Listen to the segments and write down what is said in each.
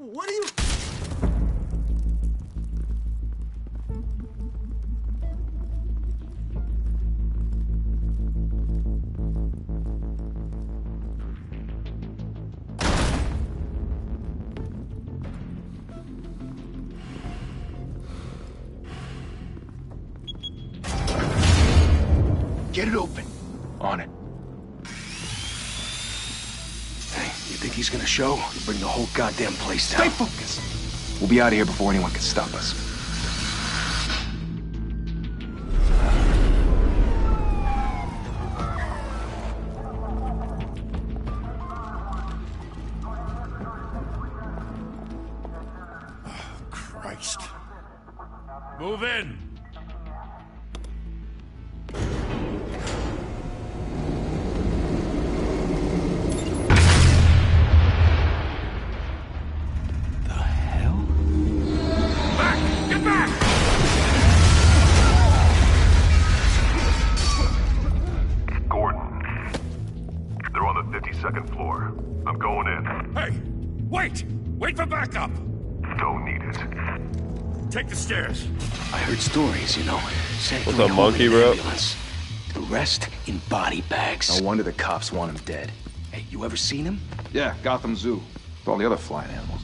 What are you... Get it open. On it. Hey, you think he's gonna show? He'll bring the whole goddamn place down. Stay focused. We'll be out of here before anyone can stop us. Christ. Move in! Second floor. I'm going in. Hey! Wait! Wait for backup! Don't need it. Take the stairs. I heard stories, you know. What's a monkey, bro? The rest in body bags. No wonder the cops want him dead. Hey, you ever seen him? Yeah, Gotham Zoo. With all the other flying animals.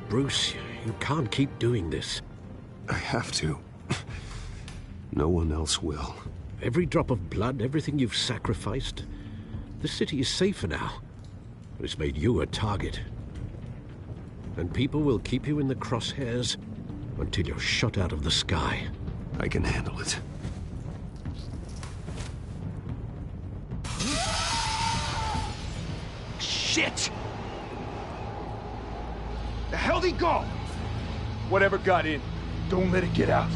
Bruce, you can't keep doing this. I have to. No one else will. Every drop of blood, everything you've sacrificed. The city is safer now. It's made you a target. And people will keep you in the crosshairs until you're shot out of the sky. I can handle it. Shit! The hell'd he go? Whatever got in, don't let it get out.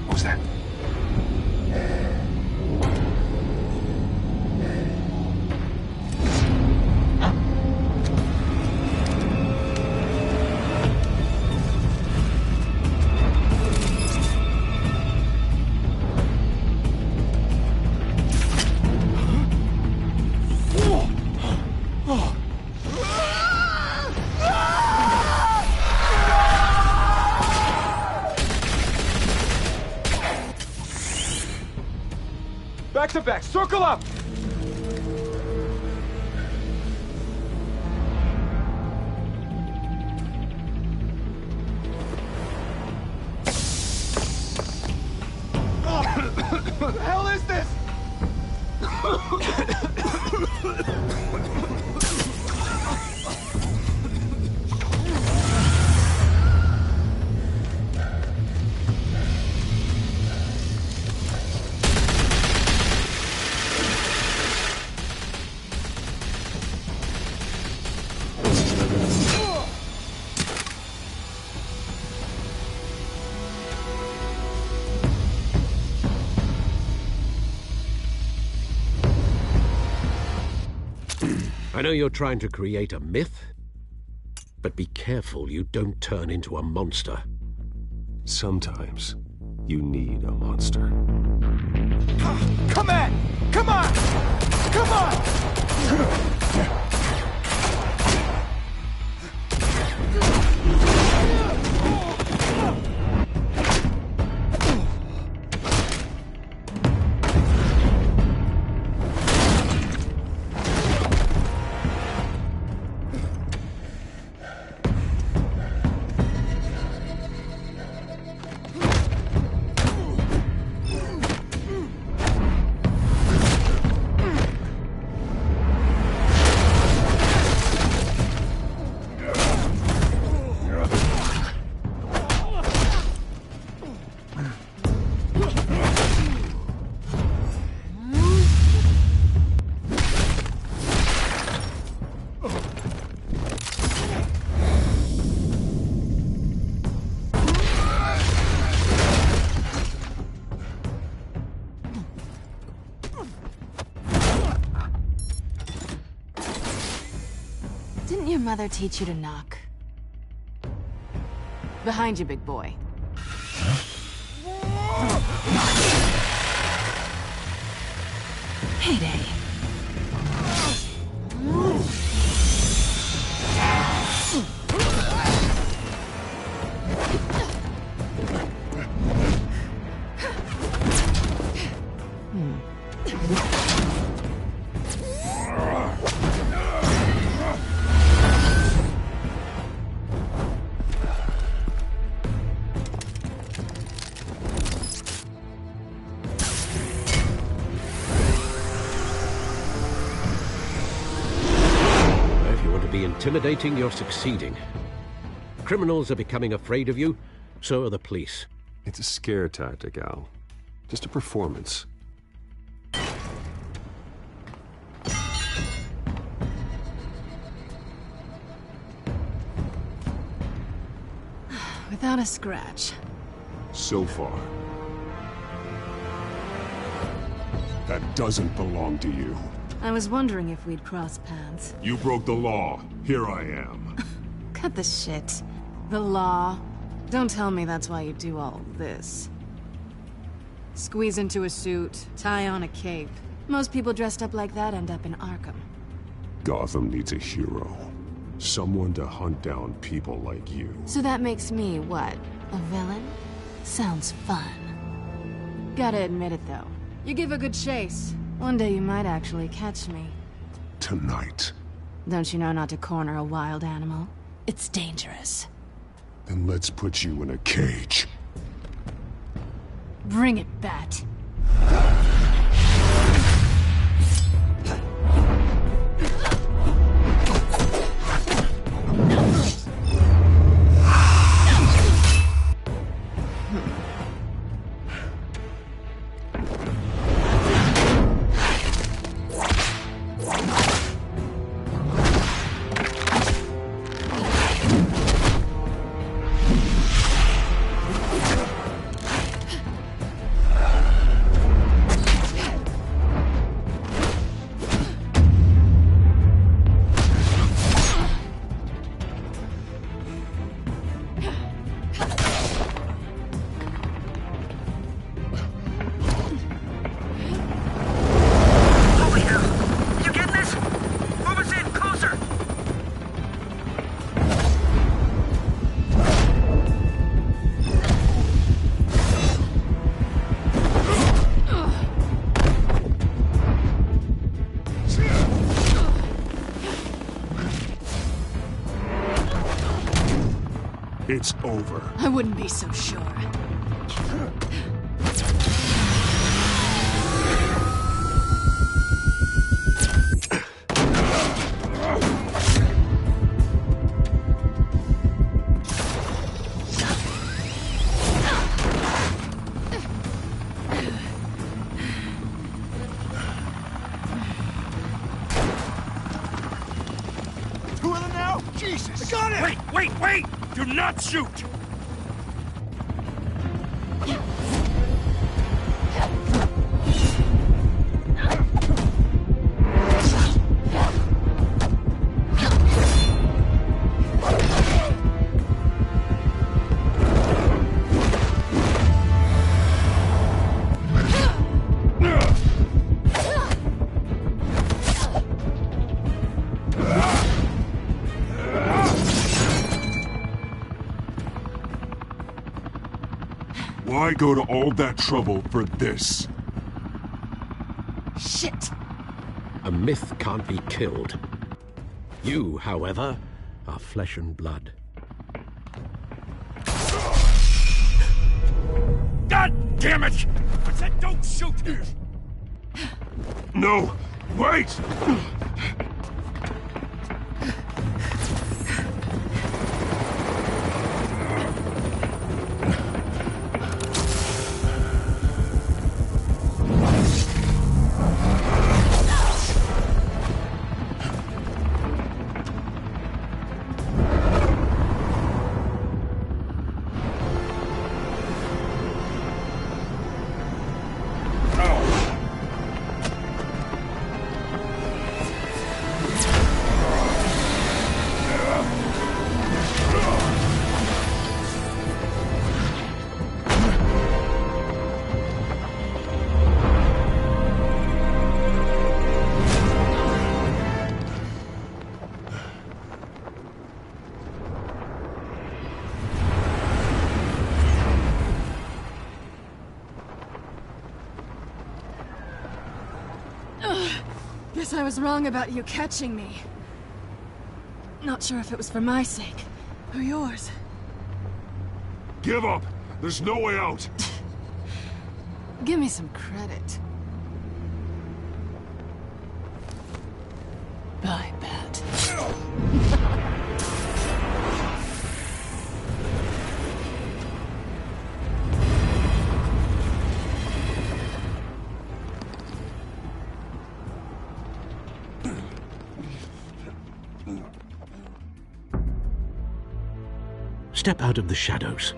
What was that? Back to back, circle up! What the hell is this? I know you're trying to create a myth, but be careful you don't turn into a monster. Sometimes you need a monster. Come on! Come on! Come on! mother teach you to knock? Behind you, big boy. Heyday. Intimidating, you're succeeding. Criminals are becoming afraid of you, so are the police. It's a scare tactic, Al. Just a performance. Without a scratch. So far. That doesn't belong to you. I was wondering if we'd cross paths. You broke the law. Here I am. Cut the shit. The law. Don't tell me that's why you do all this. Squeeze into a suit, tie on a cape. Most people dressed up like that end up in Arkham. Gotham needs a hero. Someone to hunt down people like you. So that makes me, what, a villain? Sounds fun. Gotta admit it, though. You give a good chase. One day you might actually catch me. Tonight. Don't you know not to corner a wild animal? It's dangerous. Then let's put you in a cage. Bring it, Bat. It's over. I wouldn't be so sure. Two of them now? Jesus! I got it! Wait! Do not shoot! Why go to all that trouble for this? Shit! A myth can't be killed. You, however, are flesh and blood. God damn it! I said don't shoot! No! Wait! Guess I was wrong about you catching me. Not sure if it was for my sake, or yours. Give up! There's no way out! Give me some credit. I bet. Step out of the shadows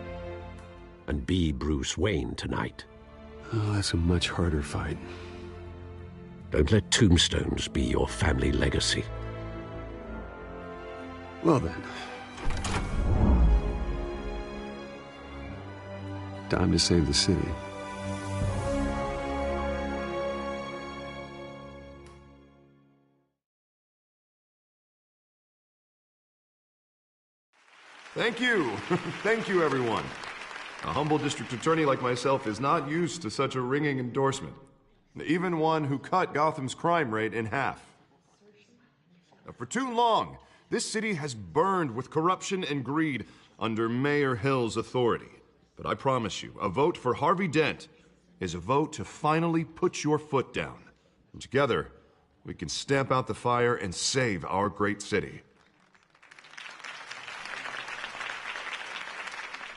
and be Bruce Wayne tonight. Oh, that's a much harder fight. Don't let tombstones be your family legacy. Well then. Time to save the city. Thank you. Thank you, everyone. A humble district attorney like myself is not used to such a ringing endorsement. Even one who cut Gotham's crime rate in half. For too long, this city has burned with corruption and greed under Mayor Hill's authority. But I promise you, a vote for Harvey Dent is a vote to finally put your foot down. And together, we can stamp out the fire and save our great city.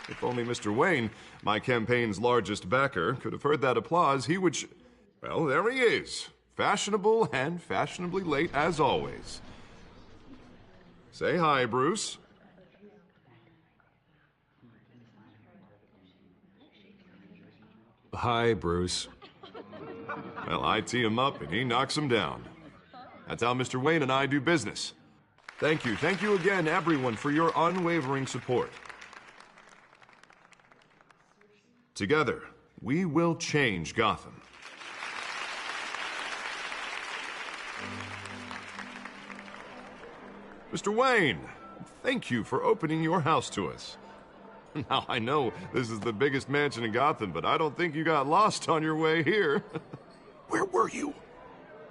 If only Mr. Wayne, my campaign's largest backer, could have heard that applause, he would well, there he is. Fashionable and fashionably late as always. Say hi, Bruce. Hi, Bruce. Well, I tee him up and he knocks him down. That's how Mr. Wayne and I do business. Thank you again, everyone, for your unwavering support. Together, we will change Gotham. Mr. Wayne, thank you for opening your house to us. Now, I know this is the biggest mansion in Gotham, but I don't think you got lost on your way here. Where were you?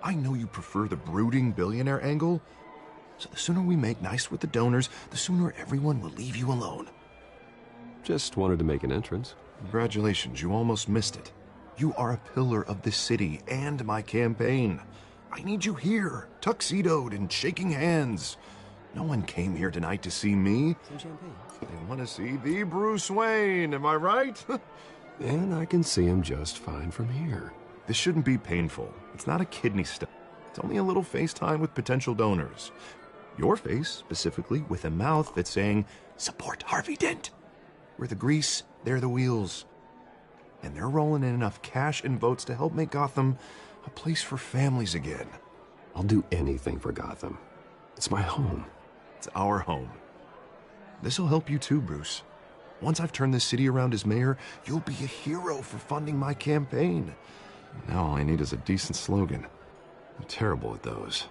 I know you prefer the brooding billionaire angle, so the sooner we make nice with the donors, the sooner everyone will leave you alone. Just wanted to make an entrance. Congratulations, you almost missed it. You are a pillar of this city and my campaign. I need you here, tuxedoed and shaking hands. No one came here tonight to see me. Some champagne. They want to see the Bruce Wayne, am I right? And I can see him just fine from here. This shouldn't be painful. It's not a kidney stone. It's only a little FaceTime with potential donors. Your face, specifically, with a mouth that's saying, support Harvey Dent. We're the grease, they're the wheels. And they're rolling in enough cash and votes to help make Gotham a place for families again. I'll do anything for Gotham. It's my home. It's our home. This'll help you too, Bruce. Once I've turned this city around as mayor, you'll be a hero for funding my campaign. Now all I need is a decent slogan. I'm terrible at those.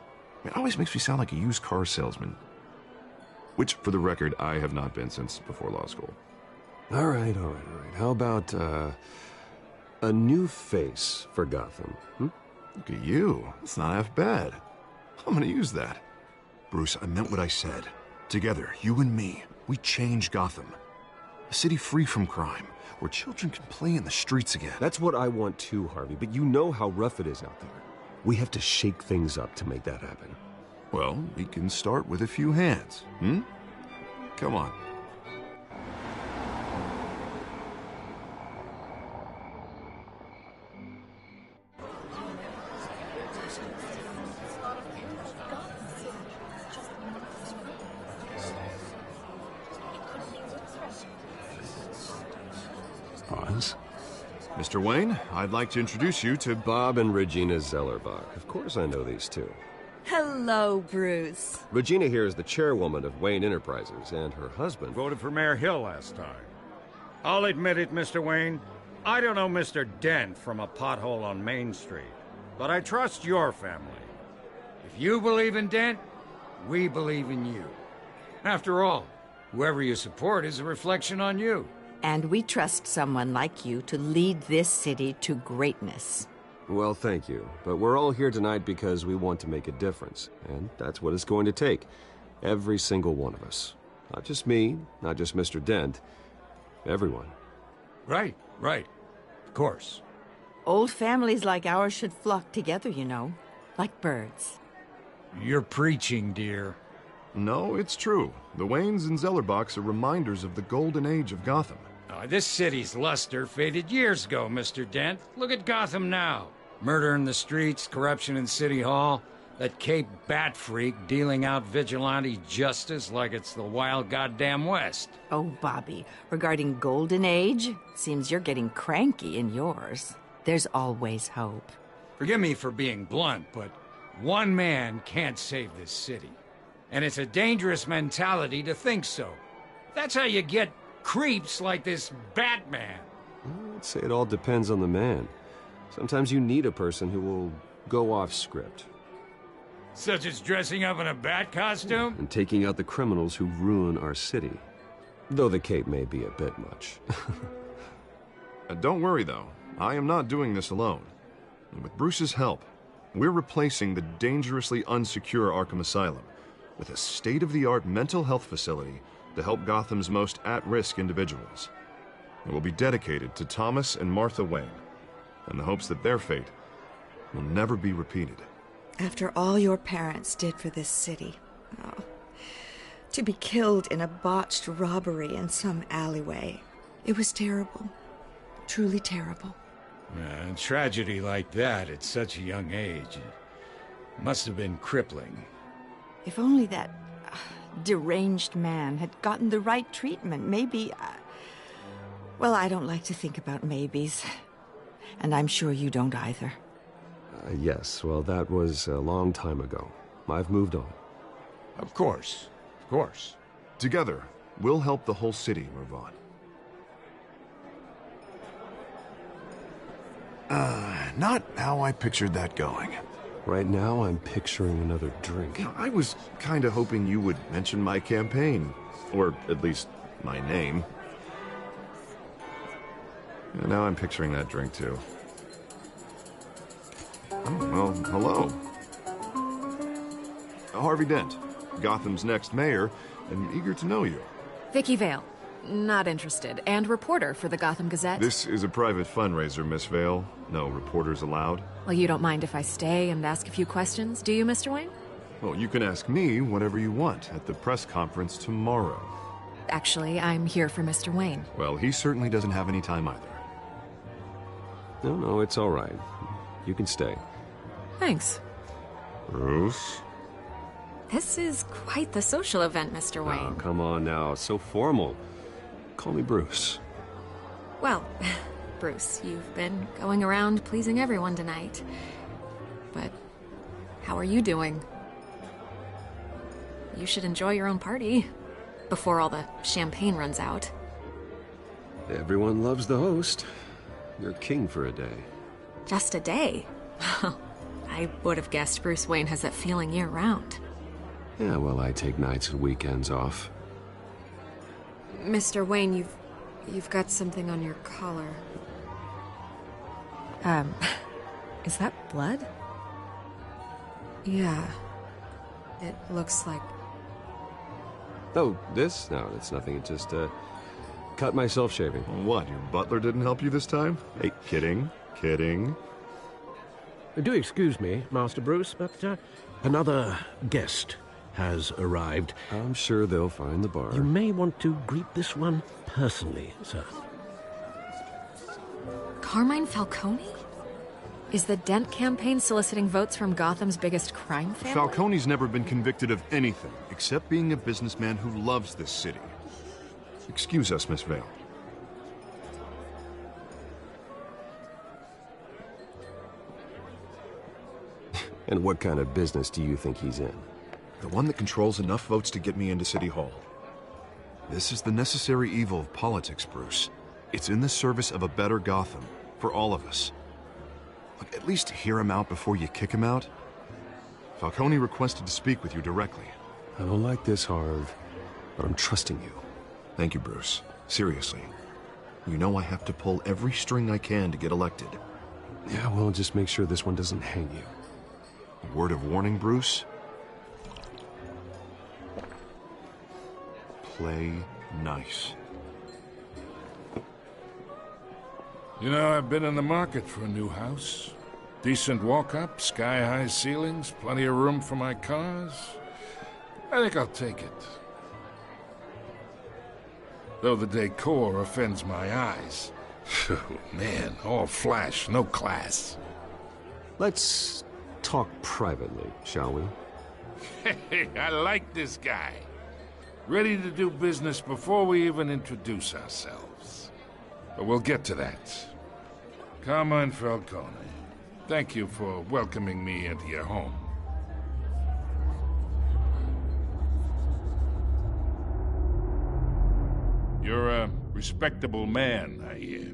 It always makes me sound like a used car salesman. Which, for the record, I have not been since before law school. All right. How about, a new face for Gotham, Look at you. It's not half bad. I'm gonna use that. Bruce, I meant what I said. Together, you and me, we change Gotham. A city free from crime, where children can play in the streets again. That's what I want too, Harvey, but you know how rough it is out there. We have to shake things up to make that happen. Well, we can start with a few hands, Come on. Oz? Mr. Wayne, I'd like to introduce you to Bob and Regina Zellerbach. Of course I know these two. Hello, Bruce. Regina here is the chairwoman of Wayne Enterprises, and her husband Voted for Mayor Hill last time. I'll admit it, Mr. Wayne. I don't know Mr. Dent from a pothole on Main Street, but I trust your family. If you believe in Dent, we believe in you. After all, whoever you support is a reflection on you. And we trust someone like you to lead this city to greatness. Well, thank you. But we're all here tonight because we want to make a difference. And that's what it's going to take. Every single one of us. Not just me, not just Mr. Dent. Everyone. Right. Of course. Old families like ours should flock together, you know. Like birds. You're preaching, dear. No, it's true. The Waynes and Zellerbachs are reminders of the golden age of Gotham. This city's luster faded years ago, Mr. Dent. Look at Gotham now. Murder in the streets, corruption in City Hall, that Cape Bat freak dealing out vigilante justice like it's the wild goddamn West. Oh, Bobby, regarding Golden Age, seems you're getting cranky in yours. There's always hope. Forgive me for being blunt, but one man can't save this city. And it's a dangerous mentality to think so. That's how you get creeps like this Batman. I'd say it all depends on the man. Sometimes you need a person who will go off script. Such as dressing up in a bat costume? And taking out the criminals who ruin our city. Though the cape may be a bit much. Don't worry, though. I am not doing this alone. And with Bruce's help, we're replacing the dangerously unsecure Arkham Asylum with a state-of-the-art mental health facility to help Gotham's most at-risk individuals. It will be dedicated to Thomas and Martha Wayne, in the hopes that their fate will never be repeated. After all your parents did for this city, to be killed in a botched robbery in some alleyway, it was terrible. Truly terrible. A tragedy like that at such a young age must have been crippling. If only that deranged man had gotten the right treatment, maybe... well, I don't like to think about maybes. And I'm sure you don't either. Yes, well, that was a long time ago. I've moved on. Of course. Together, we'll help the whole city move on. Not how I pictured that going. Right now, I'm picturing another drink. I was kind of hoping you would mention my campaign. Or at least my name. And now I'm picturing that drink, too. Oh, well, hello. Harvey Dent, Gotham's next mayor, and eager to know you. Vicky Vale. Not interested. And reporter for the Gotham Gazette. This is a private fundraiser, Miss Vale. No reporters allowed. Well, you don't mind if I stay and ask a few questions, do you, Mr. Wayne? Well, you can ask me whatever you want at the press conference tomorrow. Actually, I'm here for Mr. Wayne. Well, he certainly doesn't have any time either. No, it's all right. You can stay. Thanks. Bruce? This is quite the social event, Mr. Wayne. Oh, come on now. It's so formal. Call me Bruce. Well, Bruce, you've been going around pleasing everyone tonight. But how are you doing? You should enjoy your own party before all the champagne runs out. Everyone loves the host. You're king for a day. Just a day? I would have guessed Bruce Wayne has that feeling year-round. Yeah, well, I take nights and weekends off. Mr. Wayne, you've got something on your collar. Is that blood? Yeah. It looks like... Oh, this? No, it's nothing. It just, cut myself shaving. What, your butler didn't help you this time? Hey, kidding. Do excuse me, Master Bruce, but another guest has arrived. I'm sure they'll find the bar. You may want to greet this one personally, sir. Carmine Falcone? Is the Dent campaign soliciting votes from Gotham's biggest crime family? Falcone's never been convicted of anything except being a businessman who loves this city. Excuse us, Miss Vale. And what kind of business do you think he's in? The one that controls enough votes to get me into City Hall. This is the necessary evil of politics, Bruce. It's in the service of a better Gotham, for all of us. Look, at least hear him out before you kick him out. Falcone requested to speak with you directly. I don't like this, Harv, but I'm trusting you. Thank you, Bruce. Seriously. You know I have to pull every string I can to get elected. Yeah, well, just make sure this one doesn't hang you. A word of warning, Bruce? Play nice. You know, I've been in the market for a new house. Decent walk-up, sky-high ceilings, plenty of room for my cars. I think I'll take it. Though the decor offends my eyes. Oh, man, all flash, no class. Let's talk privately, shall we? Hey, I like this guy. Ready to do business before we even introduce ourselves. But we'll get to that. Carmine Falcone, thank you for welcoming me into your home. You're a respectable man, I hear.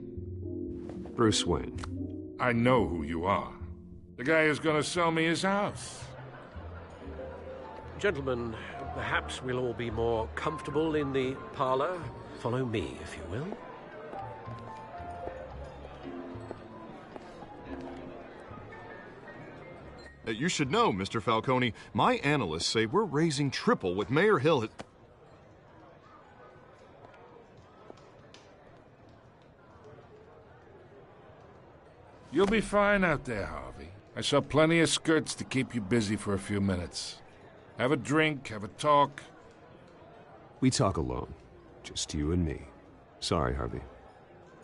Bruce Wayne. I know who you are. The guy who's gonna sell me his house. Gentlemen, perhaps we'll all be more comfortable in the parlor. Follow me, if you will. You should know, Mr. Falcone, my analysts say we're raising triple what Mayor Hill has... You'll be fine out there, Harvey. I saw plenty of skirts to keep you busy for a few minutes. Have a drink, have a talk. We talk alone. Just you and me. Sorry, Harvey.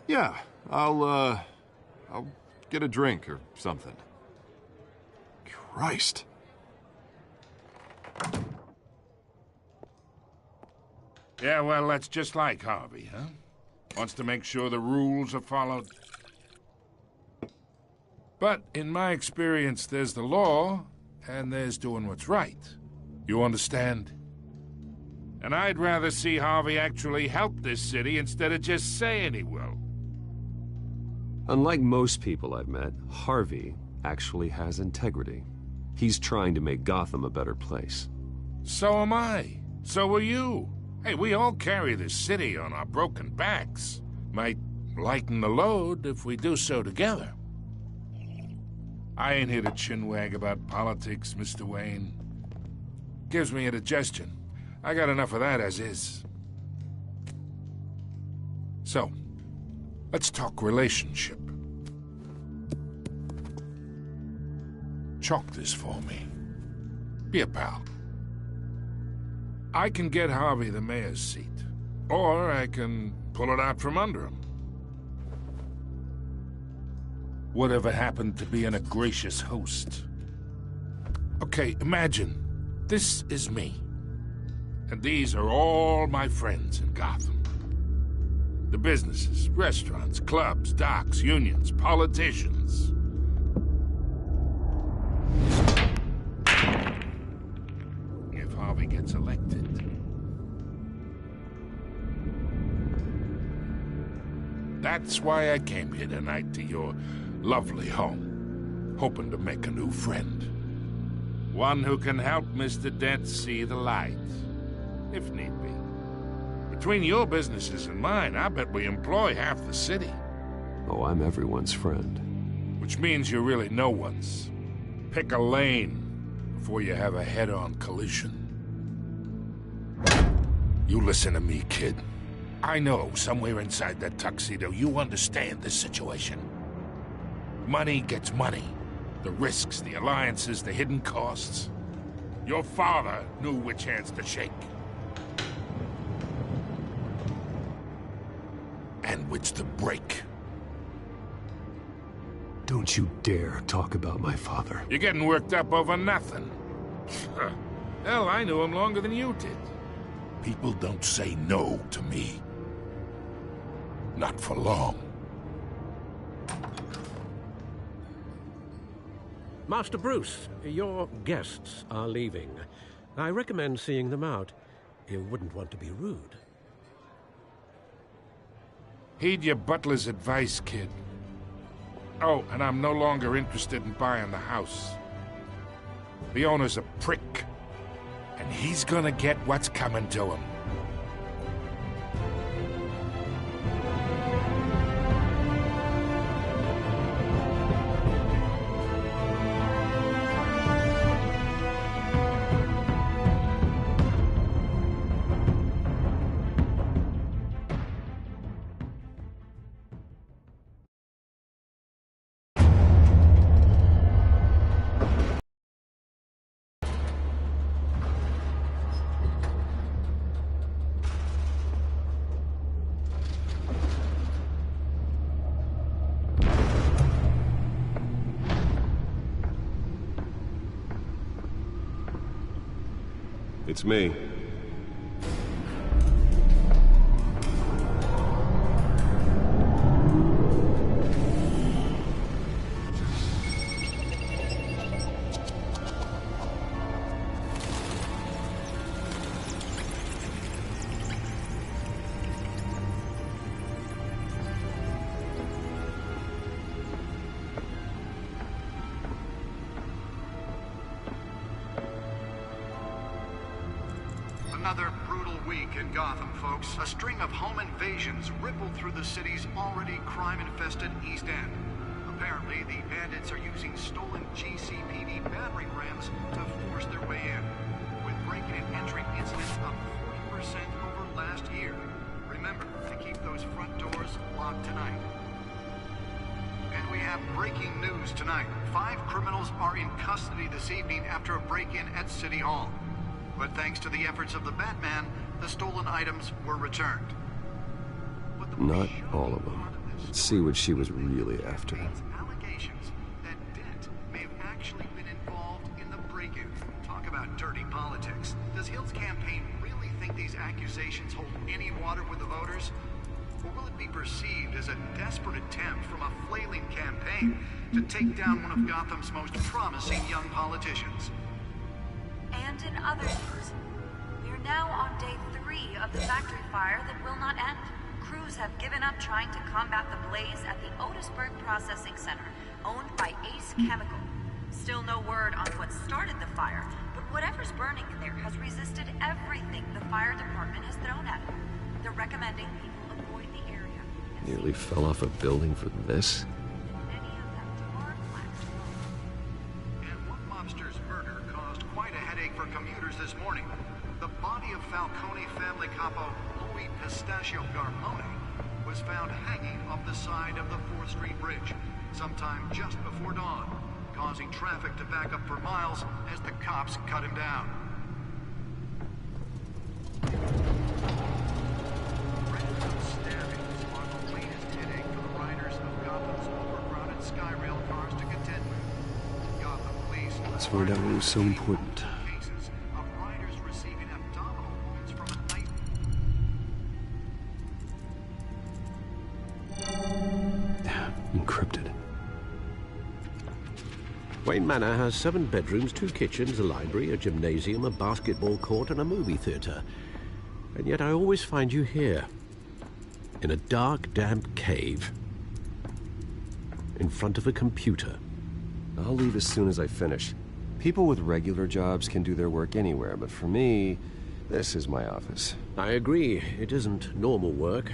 Yeah, I'll get a drink or something. Christ. Yeah, well, that's just like Harvey, huh? Wants to make sure the rules are followed. But in my experience, there's the law, and there's doing what's right. You understand? And I'd rather see Harvey actually help this city instead of just saying he will. Unlike most people I've met, Harvey actually has integrity. He's trying to make Gotham a better place. So am I. So are you. Hey, we all carry this city on our broken backs. Might lighten the load if we do so together. I ain't here to chinwag about politics, Mr. Wayne. Gives me indigestion. I got enough of that as is. So, let's talk relationship. Chalk this for me. Be a pal. I can get Harvey the mayor's seat, or I can pull it out from under him. Whatever happened to being a gracious host? Okay, imagine, this is me. And these are all my friends in Gotham. The businesses, restaurants, clubs, docks, unions, politicians. If Harvey gets elected. That's why I came here tonight to your lovely home, hoping to make a new friend. One who can help Mr. Dent see the light, if need be. Between your businesses and mine, I bet we employ half the city. Oh, I'm everyone's friend. Which means you're really no one's. Pick a lane before you have a head-on collision. You listen to me, kid. I know somewhere inside that tuxedo you understand this situation. Money gets money. The risks, the alliances, the hidden costs. Your father knew which hands to shake. And which to break. Don't you dare talk about my father. You're getting worked up over nothing. Hell, I knew him longer than you did. People don't say no to me. Not for long. Master Bruce, your guests are leaving. I recommend seeing them out. You wouldn't want to be rude. Heed your butler's advice, kid. Oh, and I'm no longer interested in buying the house. The owner's a prick, and he's gonna get what's coming to him. It's me. Another brutal week in Gotham, folks. A string of home invasions rippled through the city's already crime-infested East End. Apparently, the bandits are using stolen GCPD battering rams to force their way in, with breaking and entering incidents up 40% over last year. Remember to keep those front doors locked tonight. And we have breaking news tonight. 5 criminals are in custody this evening after a break-in at City Hall. But thanks to the efforts of the Batman, the stolen items were returned. Not all of them. Let's see what she was really after. Allegations that Dent may have actually been involved in the break-in. Talk about dirty politics. Does Hill's campaign really think these accusations hold any water with the voters? Or will it be perceived as a desperate attempt from a flailing campaign to take down one of Gotham's most promising young politicians? And in other news, we are now on day 3 of the factory fire that will not end. Crews have given up trying to combat the blaze at the Otisburg Processing Center, owned by Ace Chemical. Still no word on what started the fire, but whatever's burning in there has resisted everything the fire department has thrown at it. They're recommending people avoid the area. Nearly fell off a building for this? For commuters this morning, the body of Falcone family capo Louis Pistachio Garmone was found hanging off the side of the 4th Street Bridge sometime just before dawn, causing traffic to back up for miles as the cops cut him down. Random stabbings are the latest headache for the riders of Gotham's overcrowded Skyrail cars to contend with. Gotham police... Let's find out what was so important. Encrypted. Wayne Manor has 7 bedrooms, 2 kitchens, a library, a gymnasium, a basketball court, and a movie theater. And yet I always find you here, in a dark, damp cave, in front of a computer. I'll leave as soon as I finish. People with regular jobs can do their work anywhere, but for me, this is my office. I agree. It isn't normal work.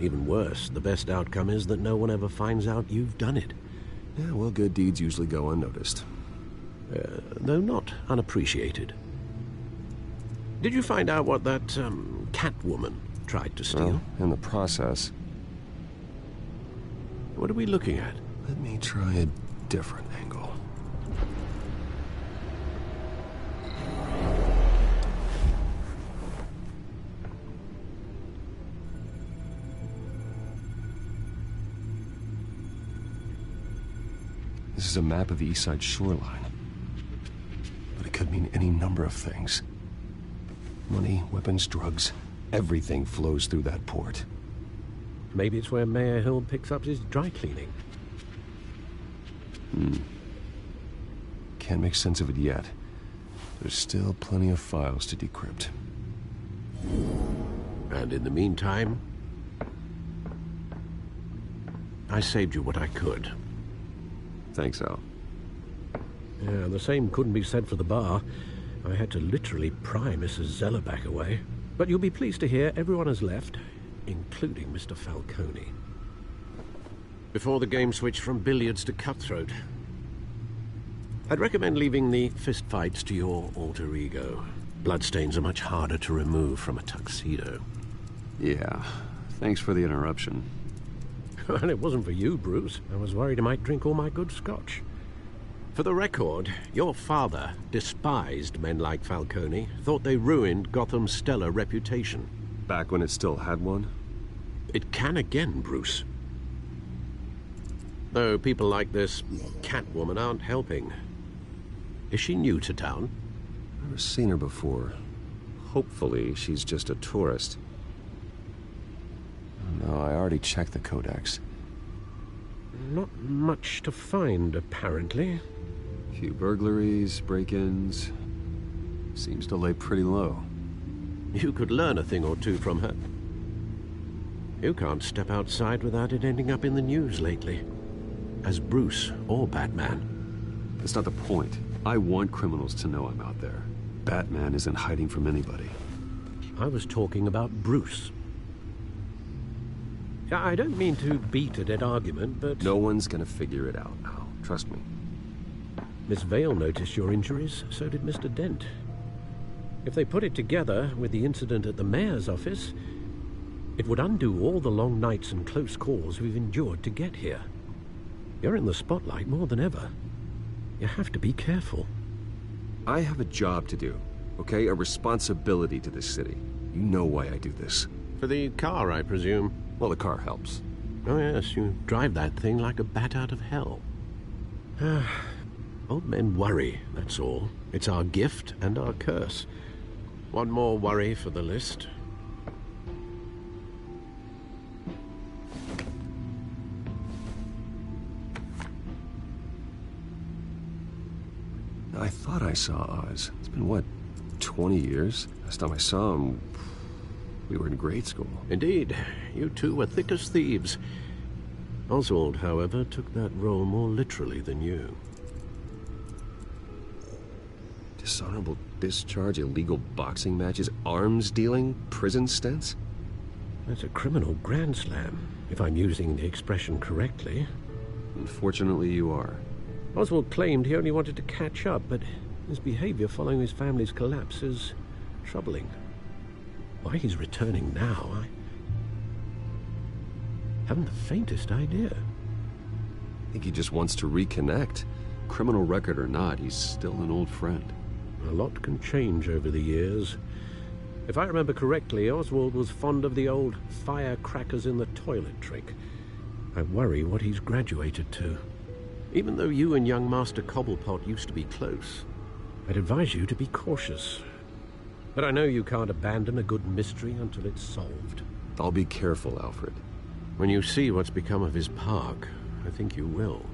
Even worse, the best outcome is that no one ever finds out you've done it. Yeah, well, good deeds usually go unnoticed. Though not unappreciated. Did you find out what that, Catwoman tried to steal? Well, in the process. What are we looking at? Let me try a different angle. This is a map of the East Side shoreline. But it could mean any number of things. Money, weapons, drugs, everything flows through that port. Maybe it's where Mayor Hill picks up his dry cleaning. Can't make sense of it yet. There's still plenty of files to decrypt. And in the meantime, I saved you what I could. Thanks, Al. Yeah, the same couldn't be said for the bar. I had to literally pry Mrs. Zellerback away. But you'll be pleased to hear everyone has left, including Mr. Falcone. Before the game switched from billiards to cutthroat. I'd recommend leaving the fistfights to your alter ego. Bloodstains are much harder to remove from a tuxedo. Yeah, thanks for the interruption. And it wasn't for you, Bruce. I was worried I might drink all my good scotch. For the record, your father despised men like Falcone, thought they ruined Gotham's stellar reputation. Back when it still had one? It can again, Bruce. Though people like this Catwoman aren't helping. Is she new to town? I've never seen her before. Hopefully, she's just a tourist. No, I already checked the codex. Not much to find, apparently. A few burglaries, break-ins. Seems to lay pretty low. You could learn a thing or two from her. You can't step outside without it ending up in the news lately. As Bruce or Batman. That's not the point. I want criminals to know I'm out there. Batman isn't hiding from anybody. I was talking about Bruce. I don't mean to beat a dead argument, but... No one's gonna figure it out, Al. Trust me. Miss Vale noticed your injuries, so did Mr. Dent. If they put it together with the incident at the mayor's office, it would undo all the long nights and close calls we've endured to get here. You're in the spotlight more than ever. You have to be careful. I have a job to do, okay? A responsibility to this city. You know why I do this. For the car, I presume? Well, the car helps. Oh yes, you drive that thing like a bat out of hell. Old men worry, that's all. It's our gift and our curse. One more worry for the list. I thought I saw Oz. It's been, what, 20 years? Last time I saw him, we were in grade school. Indeed. You two were thick as thieves. Oswald, however, took that role more literally than you. Dishonorable discharge, illegal boxing matches, arms dealing, prison stints? That's a criminal grand slam, if I'm using the expression correctly. Unfortunately, you are. Oswald claimed he only wanted to catch up, but his behavior following his family's collapse is troubling. Why he's returning now, I haven't the faintest idea. I think he just wants to reconnect. Criminal record or not, he's still an old friend. A lot can change over the years. If I remember correctly, Oswald was fond of the old firecrackers in the toilet trick. I worry what he's graduated to. Even though you and young Master Cobblepot used to be close, I'd advise you to be cautious. But I know you can't abandon a good mystery until it's solved. I'll be careful, Alfred. When you see what's become of his park, I think you will.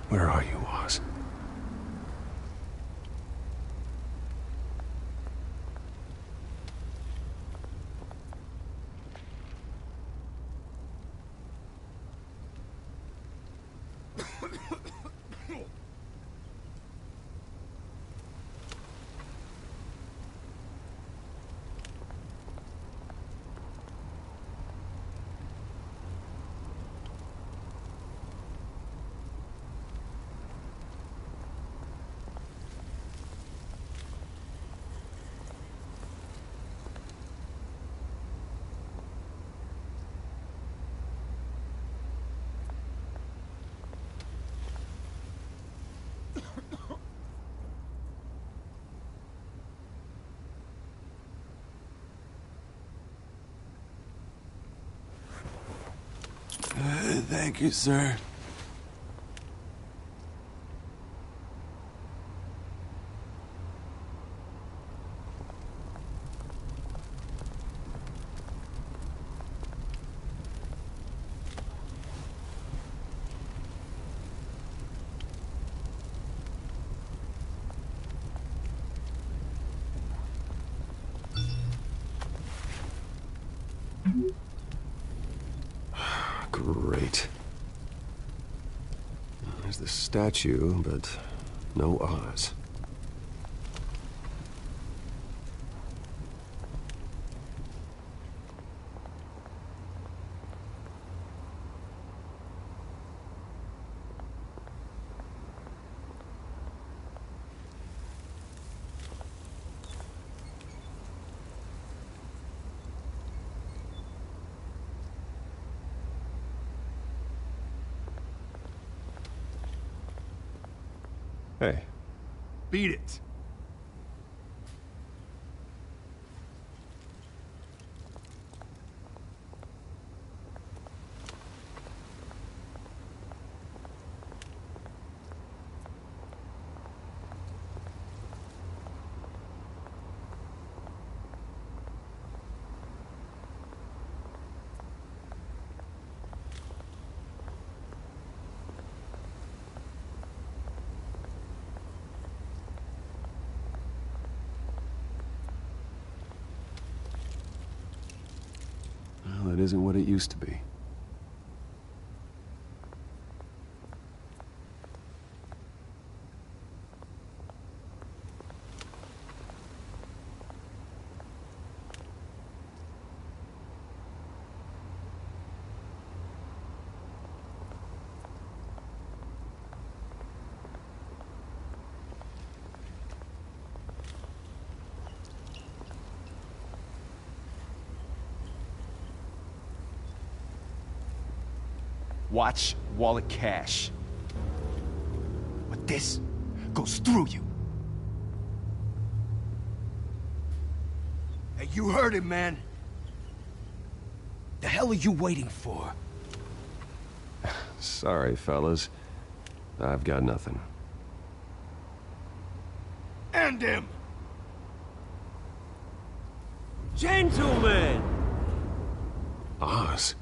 Where are you, Oz? Thank you, sir. Great. There's the statue, but no Oz. Hey. Beat it. Well, it isn't what it used to be. Watch wallet cash. But this goes through you. Hey, you heard it, man. The hell are you waiting for? Sorry, fellas. I've got nothing. End him! Gentlemen! Oz.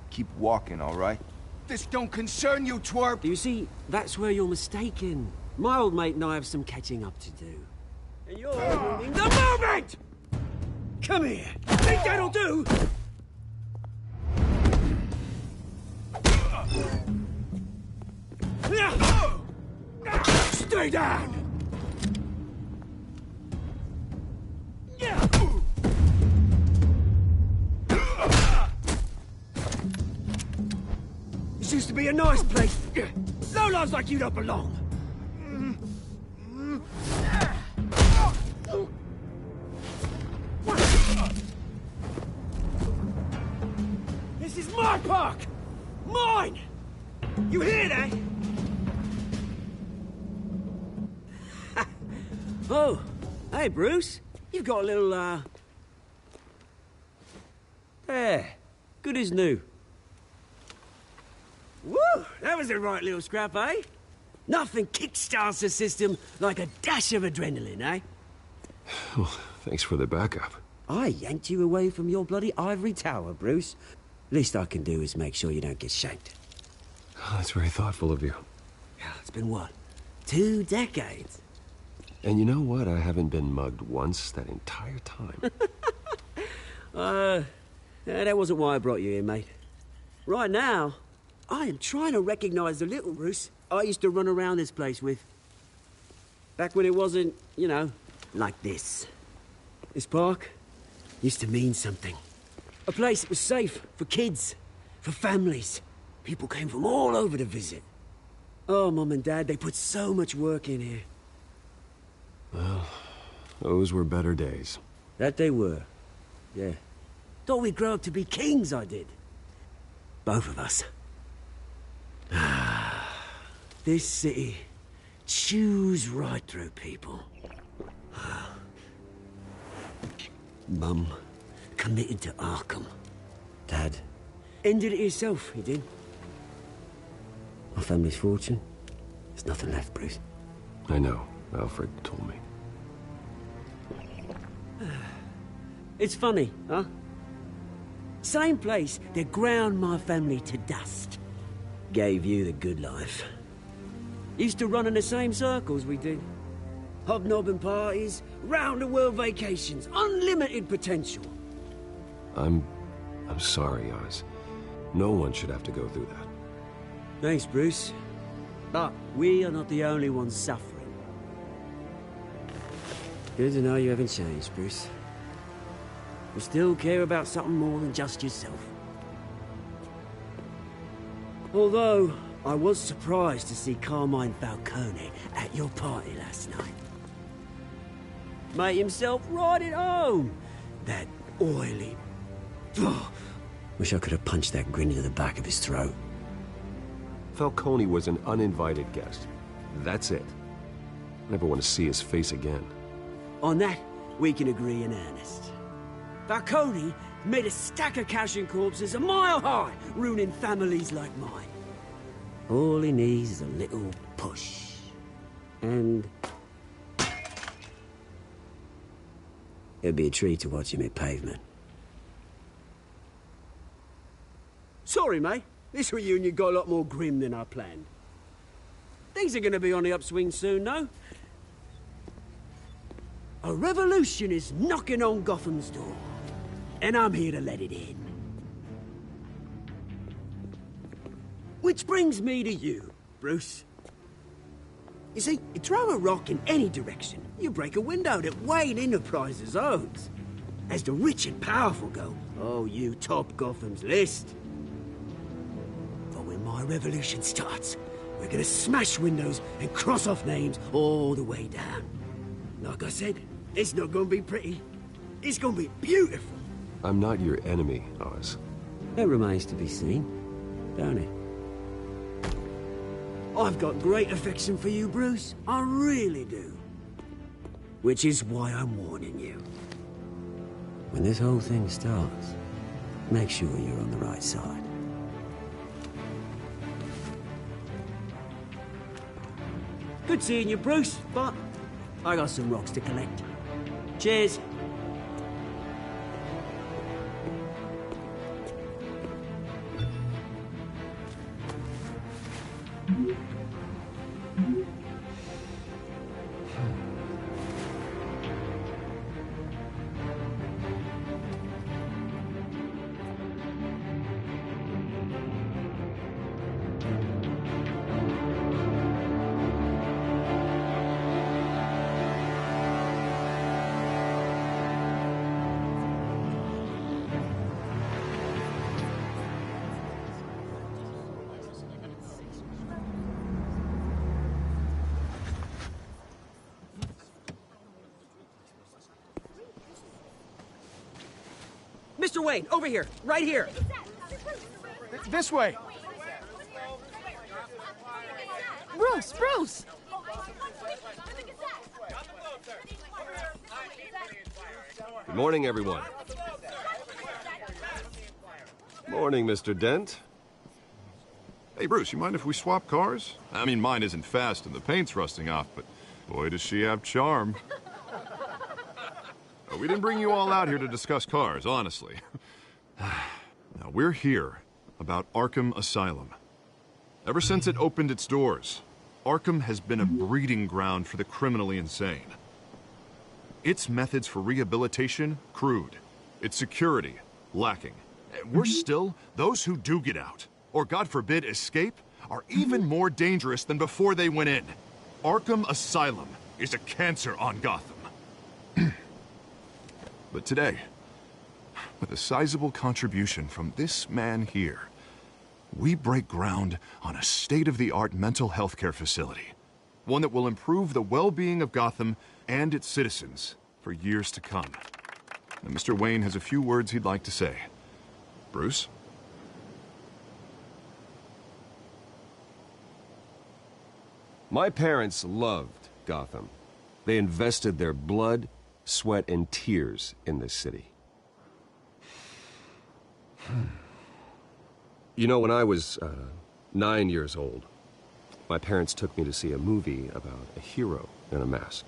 Keep walking, all right? This don't concern you, twerp! You see, that's where you're mistaken. My old mate and I have some catching up to do. And you're ruining the moment! Come here! Think that'll do? Stay down! This used to be a nice place. Lowlifes like you don't belong. This is my park! Mine! You hear that? Oh, hey, Bruce. You've got a little, There. Good as new. Woo! That was a right little scrap, eh? Nothing kickstarts the system like a dash of adrenaline, eh? Well, thanks for the backup. I yanked you away from your bloody ivory tower, Bruce. Least I can do is make sure you don't get shanked. Oh, that's very thoughtful of you. Yeah, it's been what? 2 decades? And you know what? I haven't been mugged once that entire time. That wasn't why I brought you here, mate. Right now, I am trying to recognize the little Bruce I used to run around this place with. Back when it wasn't, you know, like this. This park used to mean something. A place that was safe for kids, for families. People came from all over to visit. Oh, Mum and Dad, they put so much work in here. Well, those were better days. That they were. Yeah. Thought we'd grow up to be kings, I did. Both of us. This city chews right through people. Mum committed to Arkham. Dad ended it himself, he did. My family's fortune, there's nothing left, Bruce. I know. Alfred told me. It's funny, huh? Same place that ground my family to dust. Gave you the good life. Used to run in the same circles we did. Hobnobbing parties, round-the-world vacations, unlimited potential. I'm sorry, Oz. No one should have to go through that. Thanks, Bruce. But we are not the only ones suffering. Good to know you haven't changed, Bruce. You still care about something more than just yourself. Although, I was surprised to see Carmine Falcone at your party last night. Made himself right at home. That oily... Oh, wish I could have punched that grin into the back of his throat. Falcone was an uninvited guest. That's it. never want to see his face again. On that, we can agree in earnest. Falcone made a stack of cashing corpses a mile high, ruining families like mine. All he needs is a little push. And... it'd be a treat to watch him hit pavement. Sorry, mate. This reunion got a lot more grim than I planned. Things are gonna be on the upswing soon, though. A revolution is knocking on Gotham's door, and I'm here to let it in. Which brings me to you, Bruce. You see, you throw a rock in any direction, you break a window that Wayne Enterprises owns. As the rich and powerful go, oh, you top Gotham's list. But when my revolution starts, we're gonna smash windows and cross off names all the way down. Like I said, it's not gonna be pretty. It's gonna be beautiful. I'm not your enemy, Oz. That remains to be seen, don't it? I've got great affection for you, Bruce. I really do. Which is why I'm warning you. When this whole thing starts, make sure you're on the right side. Good seeing you, Bruce, but I got some rocks to collect. Cheers. Mr. Wayne, over here, right here. This way. Bruce, Bruce! Good morning, everyone. Morning, Mr. Dent. Hey, Bruce, you mind if we swap cars? I mean, mine isn't fast and the paint's rusting off, but boy, does she have charm. We didn't bring you all out here to discuss cars, honestly. Now, we're here about Arkham Asylum. Ever since it opened its doors, Arkham has been a breeding ground for the criminally insane. Its methods for rehabilitation, crude. Its security, lacking. And worse still, those who do get out, or God forbid escape, are even more dangerous than before they went in. Arkham Asylum is a cancer on Gotham. But today, with a sizable contribution from this man here, we break ground on a state-of-the-art mental health care facility. One that will improve the well-being of Gotham and its citizens for years to come. And Mr. Wayne has a few words he'd like to say. Bruce? My parents loved Gotham. They invested their blood, sweat, and tears in this city. You know, when I was 9 years old, my parents took me to see a movie about a hero in a mask.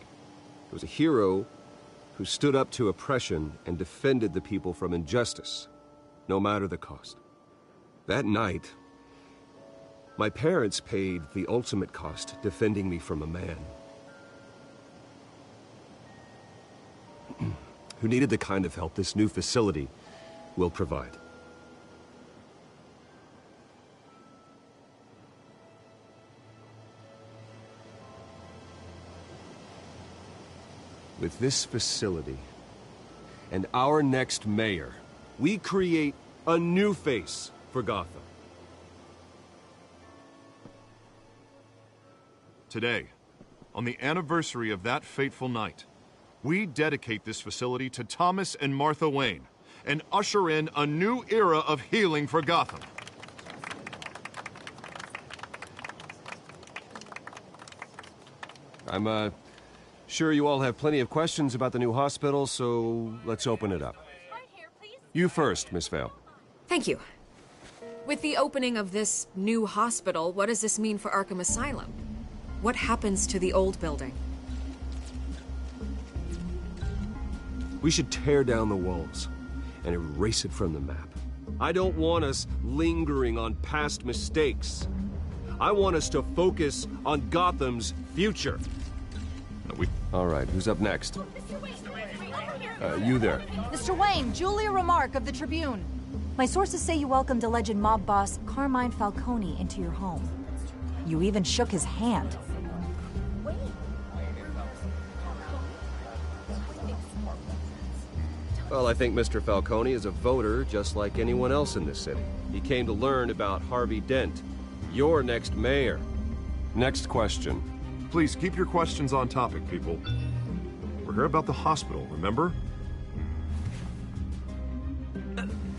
It was a hero who stood up to oppression and defended the people from injustice, no matter the cost. That night, my parents paid the ultimate cost defending me from a man who needed the kind of help this new facility will provide. With this facility and our next mayor, we create a new face for Gotham. Today, on the anniversary of that fateful night, we dedicate this facility to Thomas and Martha Wayne and usher in a new era of healing for Gotham. I'm Sure, you all have plenty of questions about the new hospital, so let's open it up. You first, Miss Vale. Thank you. With the opening of this new hospital, what does this mean for Arkham Asylum? What happens to the old building? We should tear down the walls and erase it from the map. I don't want us lingering on past mistakes. I want us to focus on Gotham's future. All right, who's up next? You there. Mr. Wayne, Julia Remark of the Tribune. My sources say you welcomed alleged mob boss Carmine Falcone into your home. You even shook his hand. Well, I think Mr. Falcone is a voter just like anyone else in this city. He came to learn about Harvey Dent, your next mayor. Next question. Please keep your questions on topic, people. We're here about the hospital, remember?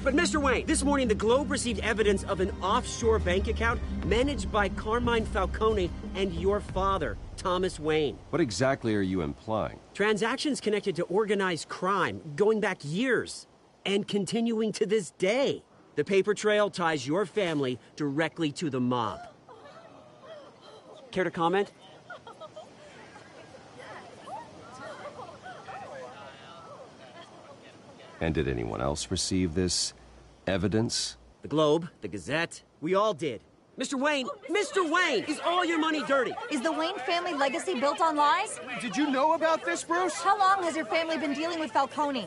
But Mr. Wayne, this morning the Globe received evidence of an offshore bank account managed by Carmine Falcone and your father, Thomas Wayne. What exactly are you implying? Transactions connected to organized crime, going back years, and continuing to this day. The paper trail ties your family directly to the mob. Care to comment? And did anyone else receive this evidence? The Globe, the Gazette, we all did. Mr. Wayne, is all your money dirty? Is the Wayne family legacy built on lies? Did you know about this, Bruce? How long has your family been dealing with Falcone?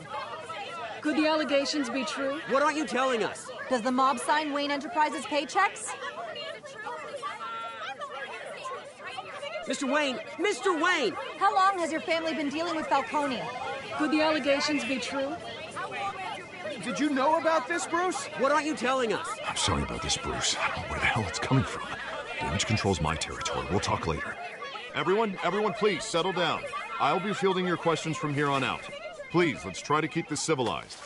Could the allegations be true? What aren't you telling us? Does the mob sign Wayne Enterprises paychecks? Mr. Wayne! How long has your family been dealing with Falcone? Could the allegations be true? Did you know about this, Bruce? What aren't you telling us? I'm sorry about this, Bruce. I don't know where the hell it's coming from. Damage control's my territory. We'll talk later. Everyone, please, settle down. I'll be fielding your questions from here on out. Please, let's try to keep this civilized.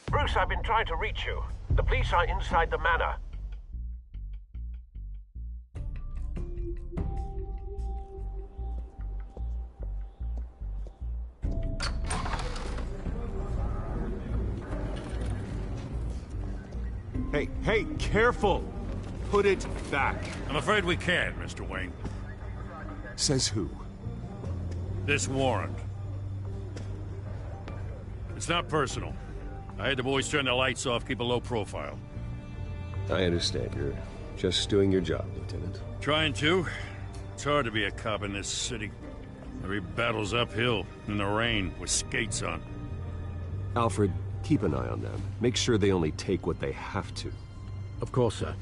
Bruce, I've been trying to reach you. The police are inside the manor. Hey, careful! Put it back. I'm afraid we can't, Mr. Wayne. Says who? This warrant. It's not personal. I had the boys turn the lights off, keep a low profile. I understand. You're just doing your job, Lieutenant. Trying to. It's hard to be a cop in this city. Every battle's uphill, in the rain, with skates on. Alfred, keep an eye on them. Make sure they only take what they have to. Of course, sir.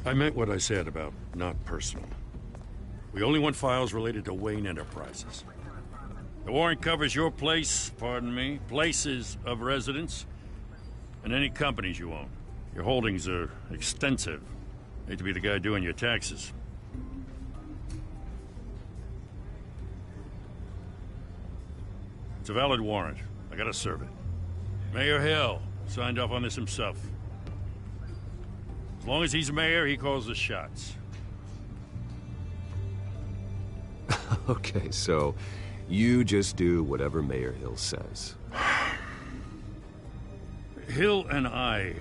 I meant what I said about not personal. We only want files related to Wayne Enterprises. The warrant covers your place, pardon me, places of residence, and any companies you own. Your holdings are extensive. Hate to be the guy doing your taxes. It's a valid warrant. I gotta serve it. Mayor Hill signed off on this himself. As long as he's mayor, he calls the shots. Okay, so you just do whatever Mayor Hill says. Hill and I,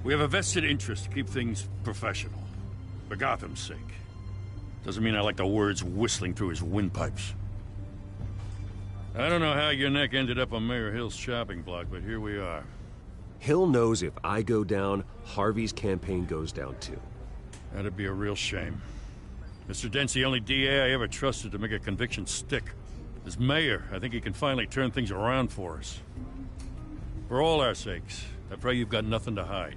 we have a vested interest to keep things professional. For Gotham's sake. Doesn't mean I like the words whistling through his windpipes. I don't know how your neck ended up on Mayor Hill's shopping block, but here we are. Hill knows if I go down, Harvey's campaign goes down too. That'd be a real shame. Mr. Dent's the only DA I ever trusted to make a conviction stick. As mayor, I think he can finally turn things around for us. For all our sakes, I pray you've got nothing to hide.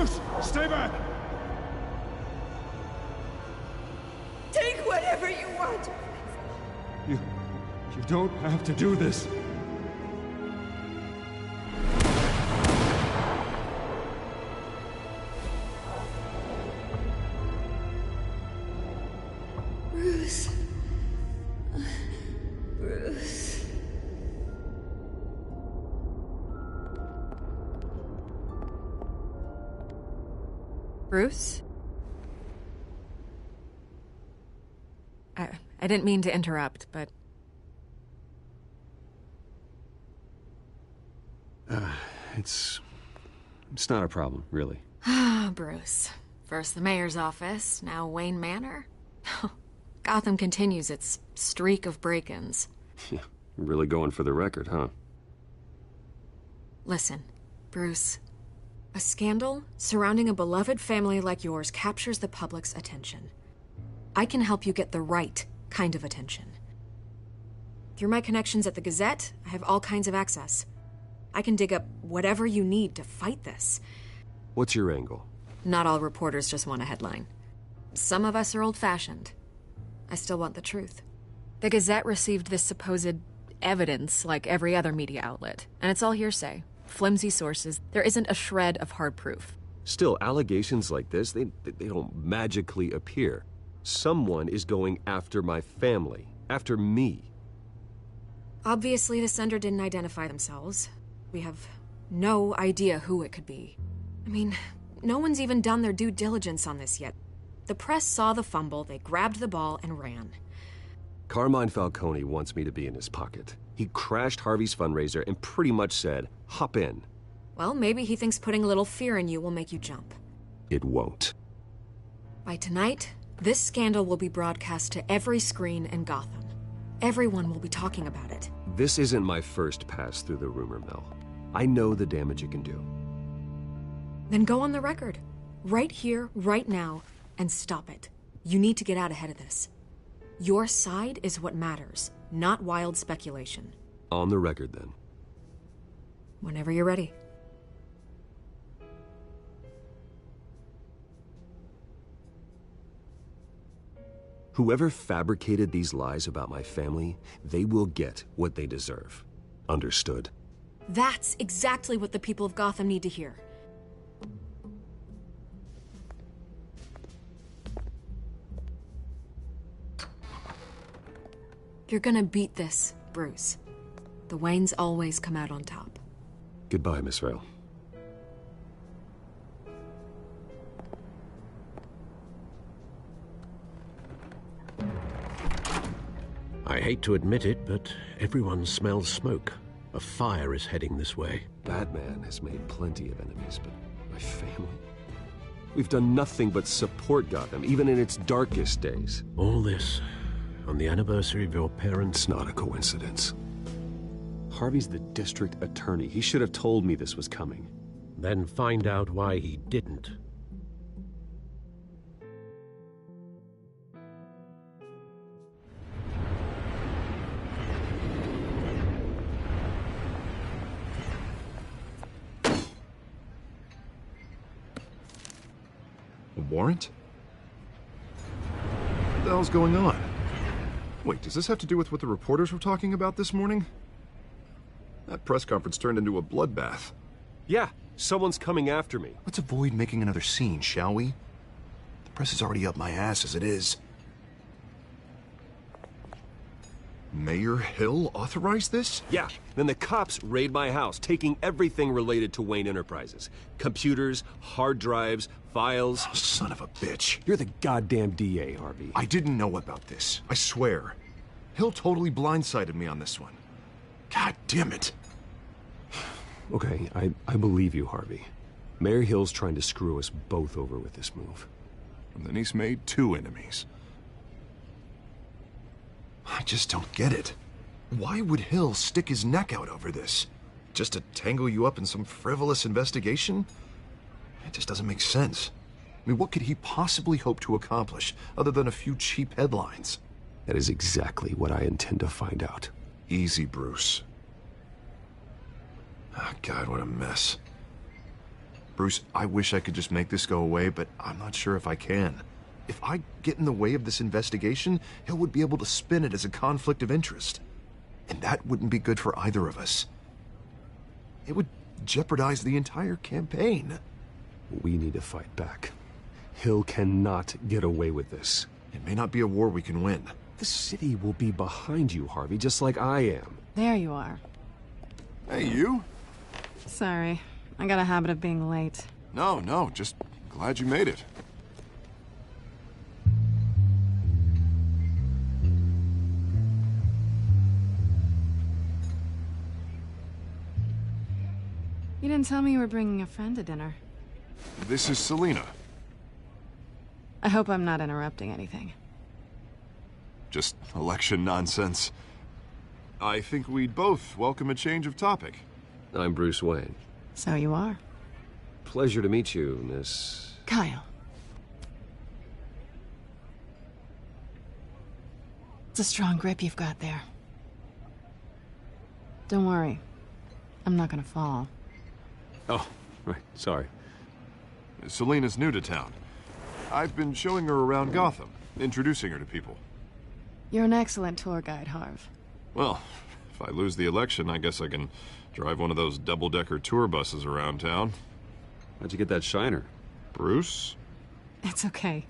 Bruce, stay back! Take whatever you want. You don't have to do this. Bruce. Bruce. Bruce? I didn't mean to interrupt, but... It's not a problem, really. Ah, Bruce. First the mayor's office, now Wayne Manor. Gotham continues its streak of break-ins. Yeah, really going for the record, huh? Listen, Bruce. A scandal surrounding a beloved family like yours captures the public's attention. I can help you get the right kind of attention. Through my connections at the Gazette, I have all kinds of access. I can dig up whatever you need to fight this. What's your angle? Not all reporters just want a headline. Some of us are old-fashioned. I still want the truth. The Gazette received this supposed evidence like every other media outlet, and it's all hearsay. Flimsy sources. There isn't a shred of hard proof. Still, allegations like this, they don't magically appear. Someone is going after my family. After me. Obviously, the sender didn't identify themselves. We have no idea who it could be. I mean, no one's even done their due diligence on this yet. The press saw the fumble, they grabbed the ball and ran. Carmine Falcone wants me to be in his pocket. He crashed Harvey's fundraiser and pretty much said, hop in. Well, maybe he thinks putting a little fear in you will make you jump. It won't. By tonight, this scandal will be broadcast to every screen in Gotham. Everyone will be talking about it. This isn't my first pass through the rumor mill. I know the damage it can do. Then go on the record. Right here, right now, and stop it. You need to get out ahead of this. Your side is what matters, not wild speculation. On the record, then. Whenever you're ready. Whoever fabricated these lies about my family, they will get what they deserve. Understood? That's exactly what the people of Gotham need to hear. You're gonna beat this, Bruce. The Waynes always come out on top. Goodbye, Miss Vale. I hate to admit it, but everyone smells smoke. A fire is heading this way. Batman has made plenty of enemies, but my family? We've done nothing but support Gotham, even in its darkest days. All this on the anniversary of your parents'... It's not a coincidence. Harvey's the district attorney. He should have told me this was coming. Then find out why he didn't. A warrant? What the hell's going on? Wait, does this have to do with what the reporters were talking about this morning? That press conference turned into a bloodbath. Yeah, someone's coming after me. Let's avoid making another scene, shall we? The press is already up my ass as it is. Mayor Hill authorized this? Yeah, then the cops raid my house, taking everything related to Wayne Enterprises. Computers, hard drives, files. Oh, son of a bitch. You're the goddamn DA, Harvey. I didn't know about this. I swear. Hill totally blindsided me on this one. God damn it. Okay, I believe you, Harvey. Mayor Hill's trying to screw us both over with this move. And then he's made 2 enemies. I just don't get it. Why would Hill stick his neck out over this? Just to tangle you up in some frivolous investigation? It just doesn't make sense. I mean, what could he possibly hope to accomplish other than a few cheap headlines? That is exactly what I intend to find out. Easy, Bruce. Oh, God, what a mess. Bruce, I wish I could just make this go away, but I'm not sure if I can. If I get in the way of this investigation, Hill would be able to spin it as a conflict of interest. And that wouldn't be good for either of us. It would jeopardize the entire campaign. We need to fight back. Hill cannot get away with this. It may not be a war we can win. The city will be behind you, Harvey, just like I am. There you are. Hey, you? Sorry. I got a habit of being late. No, just glad you made it. You didn't tell me you were bringing a friend to dinner. This is Selina. I hope I'm not interrupting anything. Just election nonsense. I think we'd both welcome a change of topic. I'm Bruce Wayne. So you are. Pleasure to meet you, Miss... Kyle. It's a strong grip you've got there. Don't worry. I'm not gonna fall. Oh, right. Sorry. Selina's new to town. I've been showing her around Gotham, introducing her to people. You're an excellent tour guide, Harv. Well, if I lose the election, I guess I can drive one of those double-decker tour buses around town. How'd you get that shiner? Bruce? It's okay.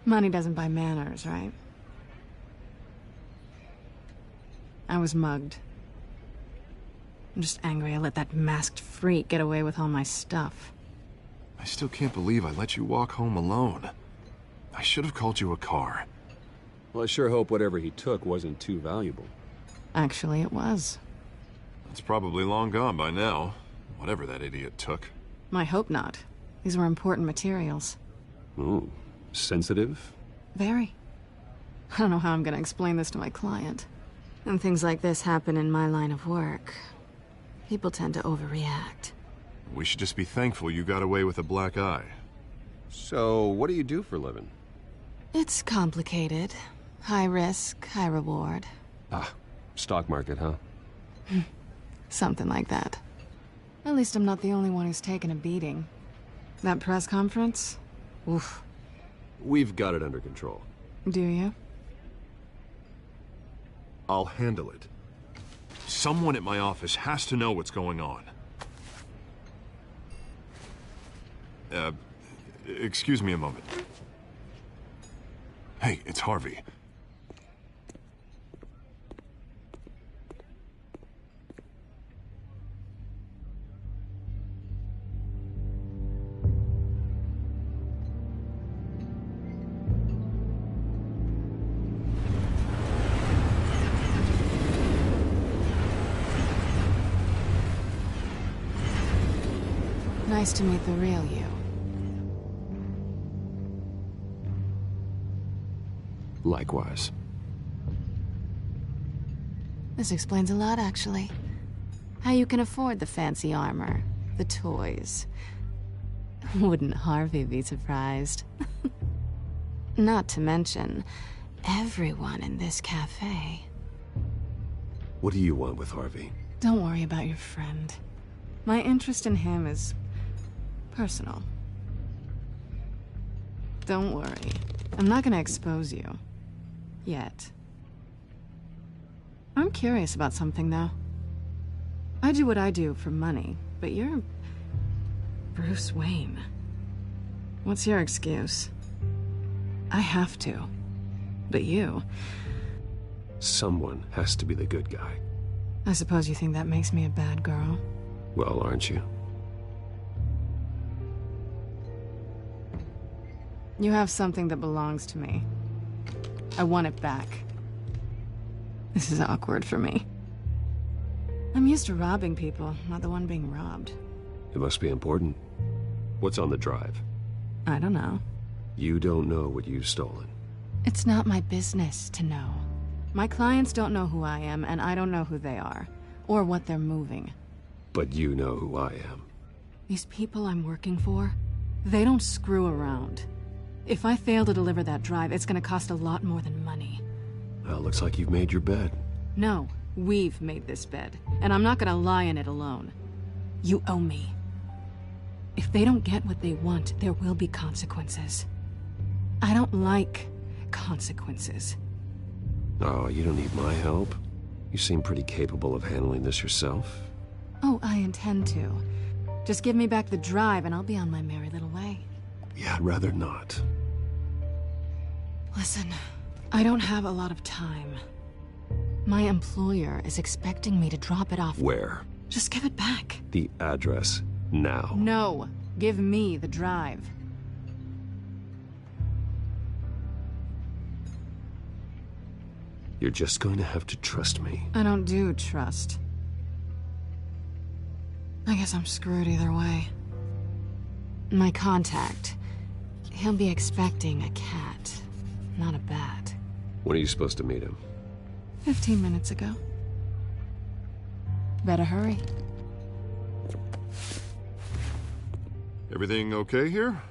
Money doesn't buy manners, right? I was mugged. I'm just angry I let that masked freak get away with all my stuff. I still can't believe I let you walk home alone. I should have called you a car. Well, I sure hope whatever he took wasn't too valuable. Actually, it was. It's probably long gone by now, whatever that idiot took. I hope not. These were important materials. Ooh, sensitive? Very. I don't know how I'm gonna explain this to my client. And things like this happen in my line of work. People tend to overreact. We should just be thankful you got away with a black eye. So, what do you do for a living? It's complicated. High risk, high reward. Ah, stock market, huh? Something like that. At least I'm not the only one who's taken a beating. That press conference? Oof. We've got it under control. Do you? I'll handle it. Someone at my office has to know what's going on. Excuse me a moment. Hey, it's Harvey. Nice to meet the real you. Likewise. This explains a lot, actually. How you can afford the fancy armor, the toys. Wouldn't Harvey be surprised? Not to mention, everyone in this cafe. What do you want with Harvey? Don't worry about your friend. My interest in him is personal. Don't worry. I'm not gonna expose you. Yet. I'm curious about something, though. I do what I do for money, but you're... Bruce Wayne. What's your excuse? I have to. But you... Someone has to be the good guy. I suppose you think that makes me a bad girl? Well, aren't you? You have something that belongs to me. I want it back. This is awkward for me. I'm used to robbing people, not the one being robbed. It must be important. What's on the drive? I don't know. You don't know what you've stolen. It's not my business to know. My clients don't know who I am, and I don't know who they are, or what they're moving. But you know who I am. These people I'm working for, they don't screw around. If I fail to deliver that drive, it's gonna cost a lot more than money. Well, looks like you've made your bed. No, we've made this bed, and I'm not gonna lie in it alone. You owe me. If they don't get what they want, there will be consequences. I don't like consequences. Oh, you don't need my help. You seem pretty capable of handling this yourself. Oh, I intend to. Just give me back the drive and I'll be on my merry little way. Yeah, I'd rather not. Listen, I don't have a lot of time. My employer is expecting me to drop it off. Where? Just give it back. The address, now. No, give me the drive. You're just going to have to trust me. I don't do trust. I guess I'm screwed either way. My contact, he'll be expecting a cat, not a bat. When are you supposed to meet him? 15 minutes ago. Better hurry. Everything okay here?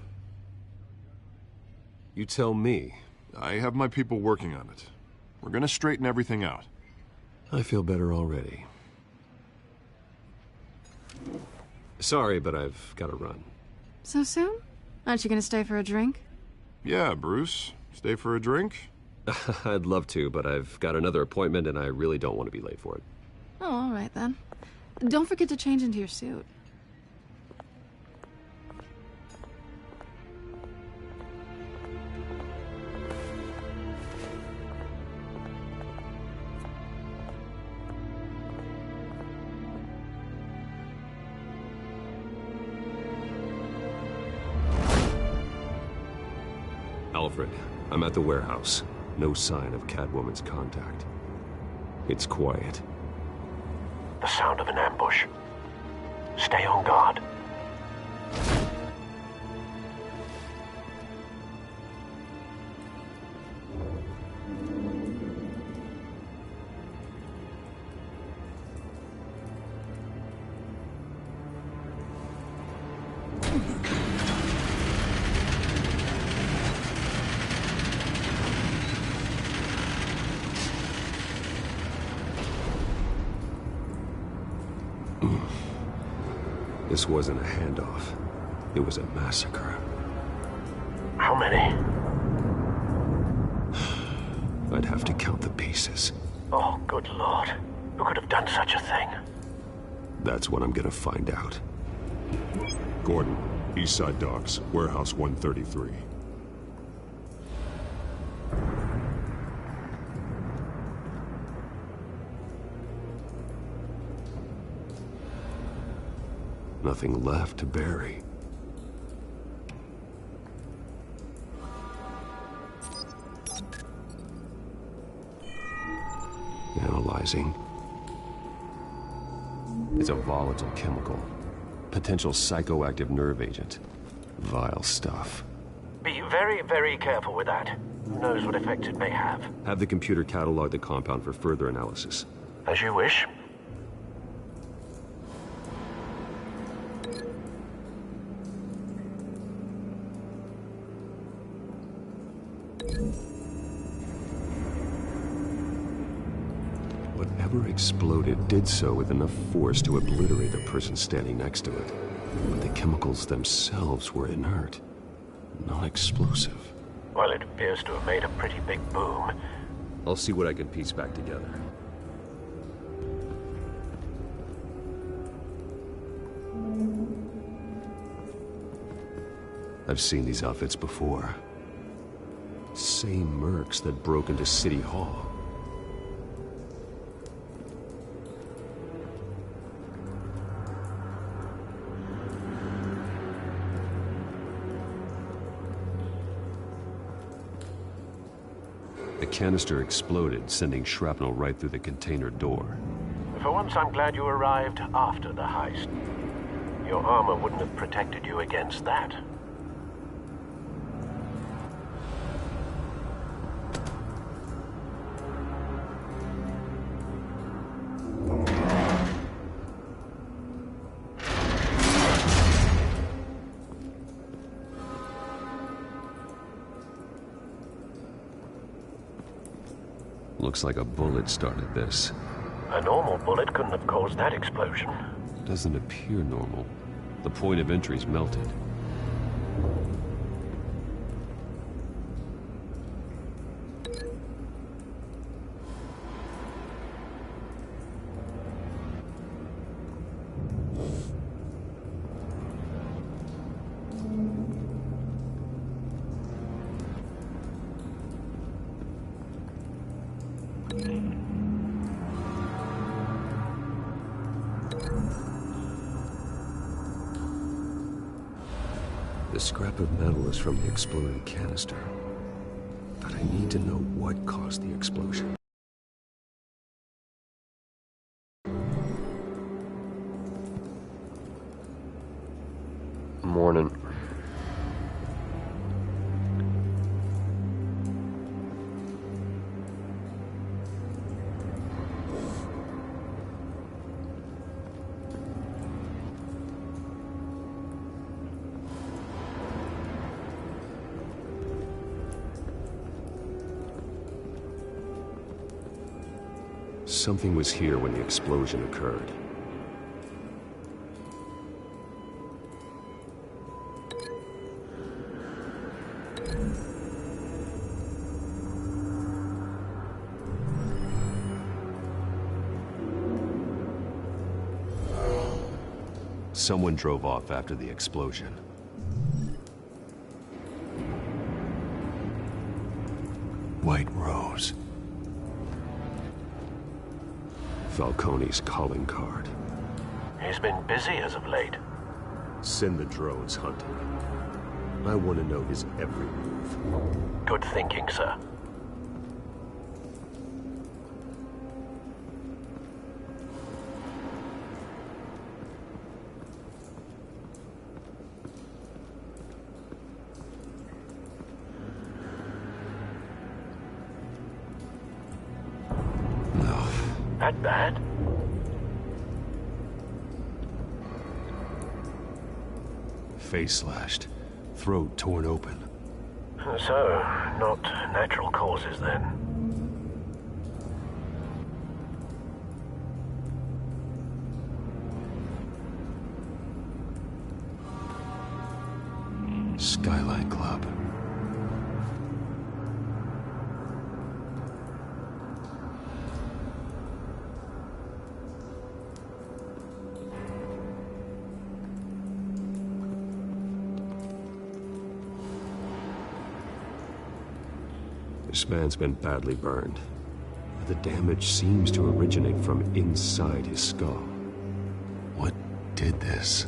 You tell me. I have my people working on it. We're gonna straighten everything out. I feel better already. Sorry, but I've got to run. So soon? Aren't you gonna stay for a drink? Yeah, Bruce. Stay for a drink? I'd love to, but I've got another appointment and I really don't want to be late for it. Oh, all right then. Don't forget to change into your suit. Alfred, I'm at the warehouse. No sign of Catwoman's contact. It's quiet. The sound of an ambush. Stay on guard. This wasn't a handoff. It was a massacre. How many? I'd have to count the pieces. Oh, good Lord. Who could have done such a thing? That's what I'm gonna find out. Gordon, Eastside Docks, Warehouse 133. Nothing left to bury. Analyzing. It's a volatile chemical. Potential psychoactive nerve agent. Vile stuff. Be very, very careful with that. Who knows what effects it may have. Have the computer catalog the compound for further analysis. As you wish. Whatever exploded did so with enough force to obliterate the person standing next to it. But the chemicals themselves were inert, non-explosive. Well, it appears to have made a pretty big boom. I'll see what I can piece back together. I've seen these outfits before. Same mercs that broke into City Hall. The canister exploded, sending shrapnel right through the container door. For once, I'm glad you arrived after the heist. Your armor wouldn't have protected you against that. Looks like a bullet started this. A normal bullet couldn't have caused that explosion. Doesn't appear normal. The point of entry's melted. The scrap of metal is from the exploded canister. But I need to know what caused the explosion. Morning. Something was here when the explosion occurred. Someone drove off after the explosion. White Rose. Falcone's calling card. He's been busy as of late. Send the drones hunting. I want to know his every move. Good thinking, sir. That bad? Face slashed, throat torn open. So, not natural causes then. Skyline Club. This man's been badly burned. The damage seems to originate from inside his skull. What did this?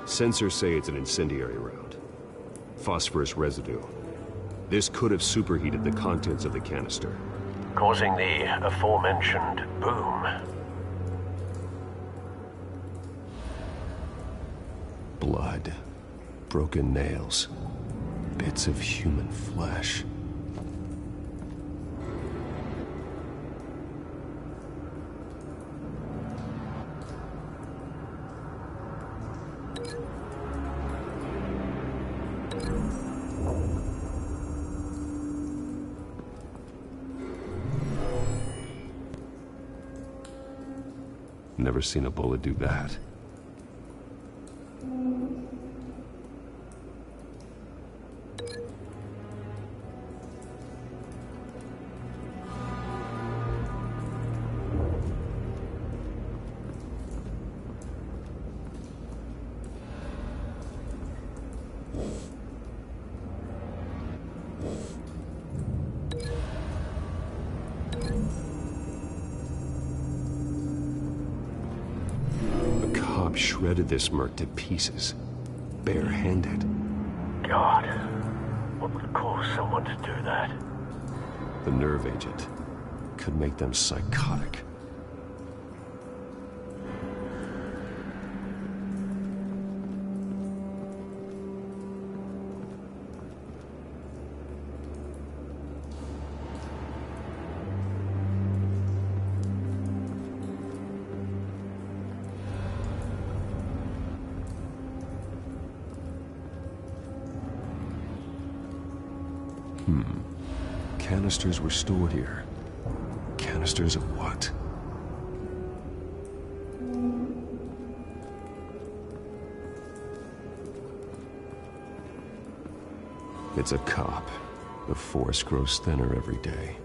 Sensors say it's an incendiary round. Phosphorus residue. This could have superheated the contents of the canister, causing the aforementioned boom. Blood. Broken nails. Bits of human flesh. Never seen a bullet do that. Shredded this merc to pieces, bare-handed. God, what would cause someone to do that? The nerve agent could make them psychotic. Canisters were stored here. Canisters of what? It's a cop. The force grows thinner every day.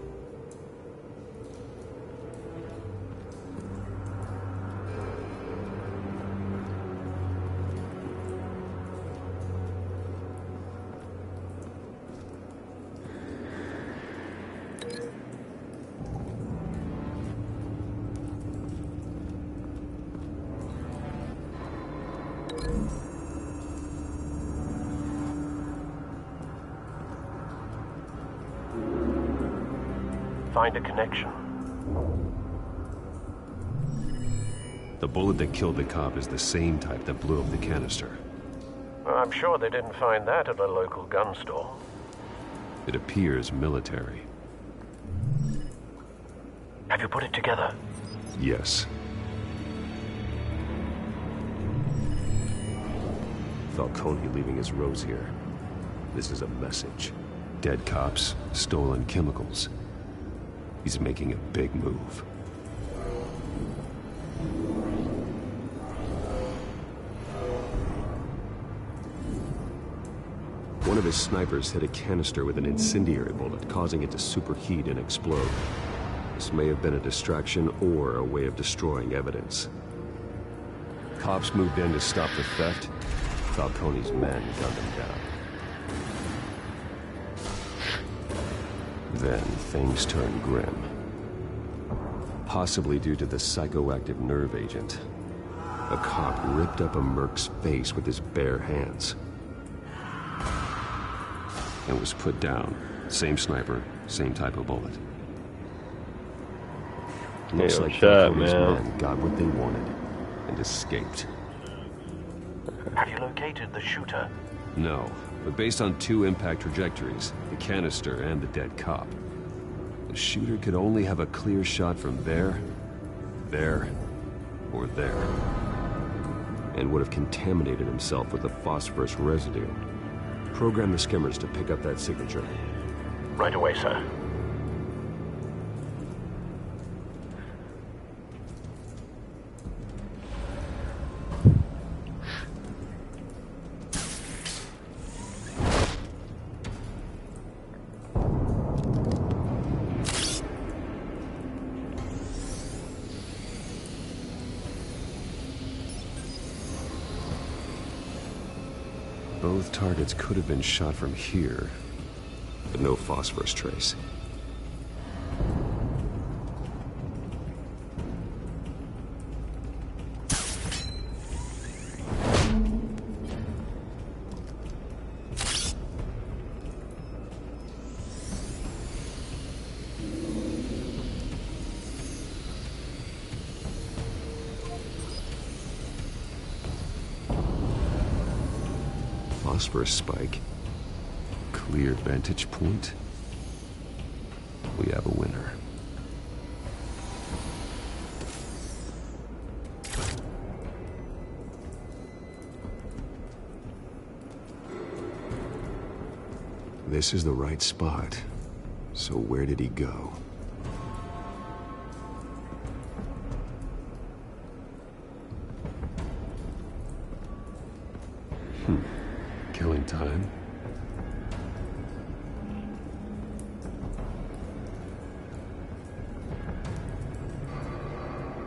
Find a connection. The bullet that killed the cop is the same type that blew up the canister. I'm sure they didn't find that at a local gun store. It appears military. Have you put it together? Yes. Falcone leaving his rose here. This is a message. Dead cops, stolen chemicals. He's making a big move. One of his snipers hit a canister with an incendiary bullet, causing it to superheat and explode. This may have been a distraction or a way of destroying evidence. Cops moved in to stop the theft. Falcone's men gunned him down. Then things turned grim. Possibly due to the psychoactive nerve agent. A cop ripped up a merc's face with his bare hands. And was put down. Same sniper, same type of bullet. Looks like Falcone's men got what they wanted and escaped. Have you located the shooter? No, but based on two impact trajectories, the canister and the dead cop, the shooter could only have a clear shot from there, or there, and would have contaminated himself with the phosphorus residue. Program the skimmers to pick up that signature. Right away, sir. Both targets could have been shot from here, but no phosphorus trace. Phosphorus spike. Clear vantage point. We have a winner. This is the right spot. So where did he go? Killing time.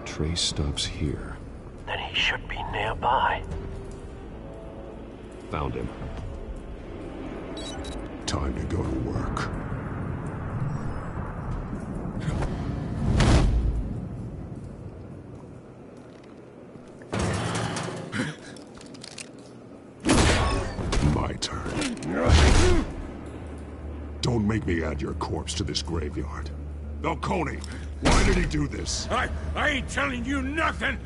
Trace stops here. Then he should be nearby. Found him. Time to go to work. My turn. Don't make me add your corpse to this graveyard. Falcone, why did he do this? I ain't telling you nothing!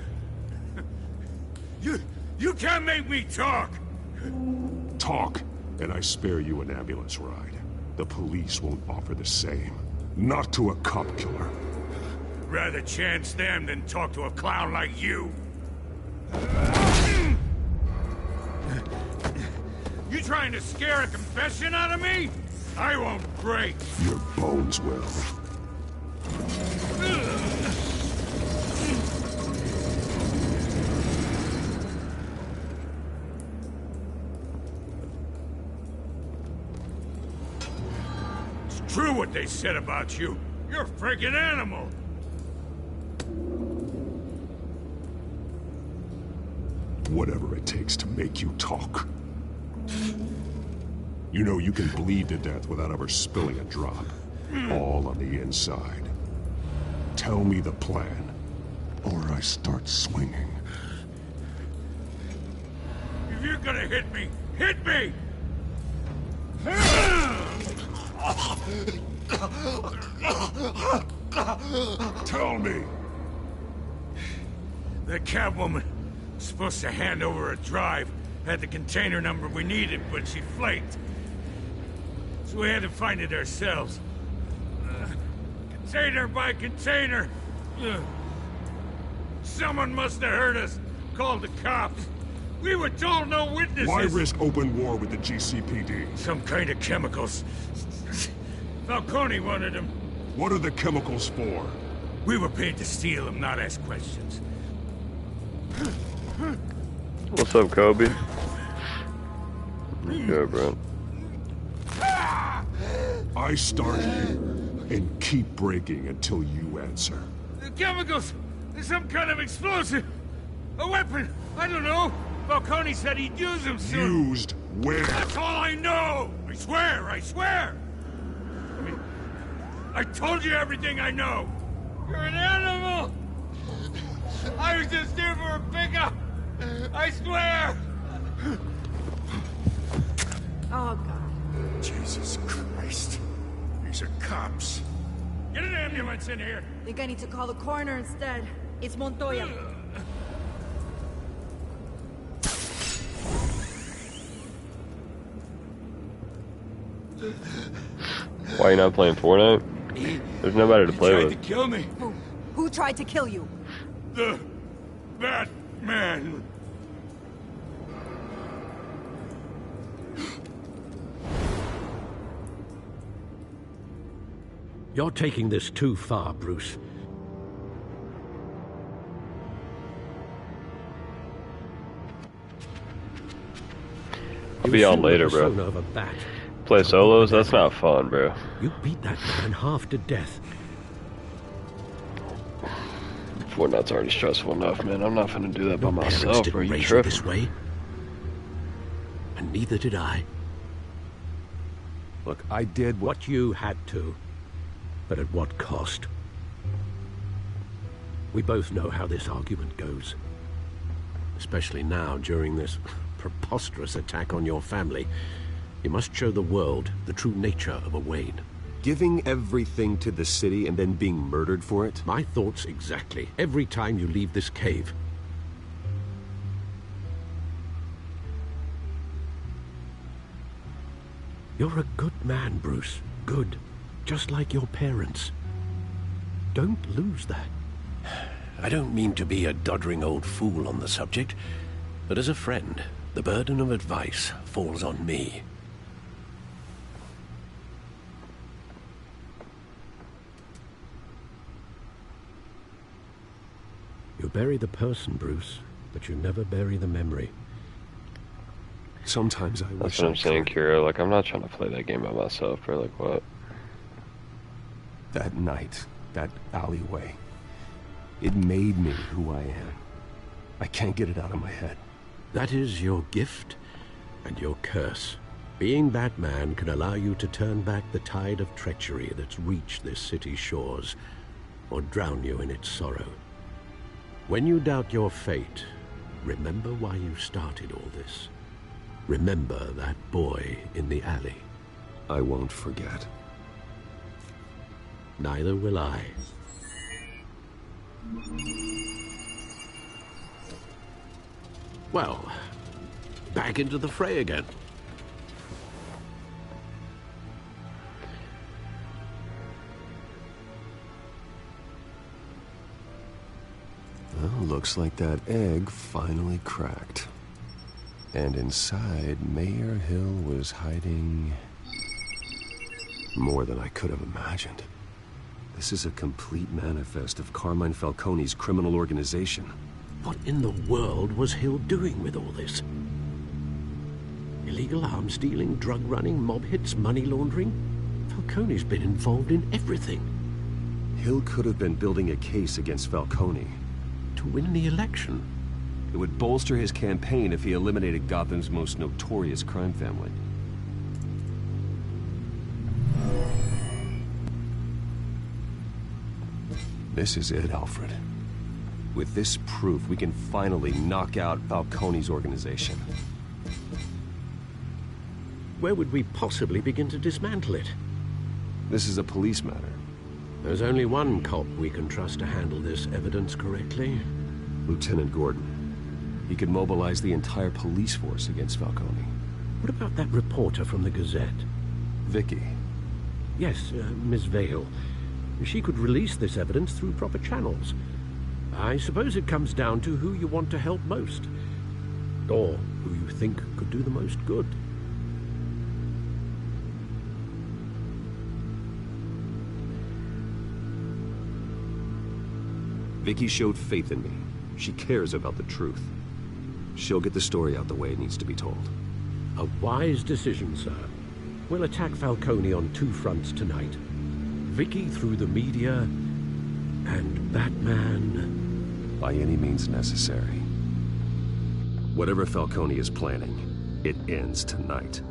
You can't make me talk! Talk, and I spare you an ambulance ride. The police won't offer the same. Not to a cop killer. Rather chance them than talk to a clown like you. You trying to scare a confession out of me? I won't break. Your bones will. It's true what they said about you. You're a freaking animal. Whatever it takes to make you talk. You know you can bleed to death without ever spilling a drop. All on the inside. Tell me the plan, or I start swinging. If you're gonna hit me, hit me! Tell me! The Catwoman was supposed to hand over a drive. Had the container number we needed, but she flaked. So we had to find it ourselves. Container by container. Someone must have heard us. Called the cops. We were told no witnesses. Why risk open war with the GCPD? Some kind of chemicals. Falcone wanted them. What are the chemicals for? We were paid to steal them, not ask questions. What's up, Kobe? Good, bro. I start here and keep breaking until you answer. The chemicals! There's some kind of explosive! A weapon! I don't know! Falcone said he'd use them soon! Used where? That's all I know! I swear! I swear! I mean, I told you everything I know! You're an animal! I was just here for a pickup! I swear! Oh, God. Jesus Christ. These are cops. Get an ambulance in here! Think I need to call the coroner instead. It's Montoya. Why are you not playing Fortnite? There's nobody to play with. Tried to kill me. Who tried to kill you? The Batman. You're taking this too far, Bruce. I'll be on later, bro. Play solos? That's not fun, bro. You beat that man half to death. Fortnite's already stressful enough, man. I'm not gonna do that by myself, bro. You Raise you tripping? this way, and neither did I. Look, I did what you had to, but at what cost? We both know how this argument goes, especially now during this preposterous attack on your family. You must show the world the true nature of a Wayne. Giving everything to the city and then being murdered for it? My thoughts exactly. Every time you leave this cave. You're a good man, Bruce. Good. Just like your parents. Don't lose that. I don't mean to be a doddering old fool on the subject, but as a friend, the burden of advice falls on me. You bury the person, Bruce, but you never bury the memory. Sometimes I wish That's what I'm saying, Kira. Like, I'm not trying to play that game by myself, bro. Like, what? That night, that alleyway, it made me who I am. I can't get it out of my head. That is your gift and your curse. Being Batman can allow you to turn back the tide of treachery that's reached this city's shores, or drown you in its sorrow. When you doubt your fate, remember why you started all this. Remember that boy in the alley. I won't forget. Neither will I. Well, back into the fray again. Well, looks like that egg finally cracked. And inside, Mayor Hill was hiding... More than I could have imagined. This is a complete manifest of Carmine Falcone's criminal organization. What in the world was Hill doing with all this? Illegal arms dealing, drug running, mob hits, money laundering? Falcone's been involved in everything. Hill could have been building a case against Falcone. To win the election? It would bolster his campaign if he eliminated Gotham's most notorious crime family. This is it, Alfred. With this proof, we can finally knock out Falcone's organization. Where would we possibly begin to dismantle it? This is a police matter. There's only one cop we can trust to handle this evidence correctly. Lieutenant Gordon. He could mobilize the entire police force against Falcone. What about that reporter from the Gazette? Vicky. Yes, Miss Vale. She could release this evidence through proper channels. I suppose it comes down to who you want to help most. Or who you think could do the most good. Vicky showed faith in me. She cares about the truth. She'll get the story out the way it needs to be told. A wise decision, sir. We'll attack Falcone on two fronts tonight. Vicky through the media, and Batman... by any means necessary. Whatever Falcone is planning, it ends tonight.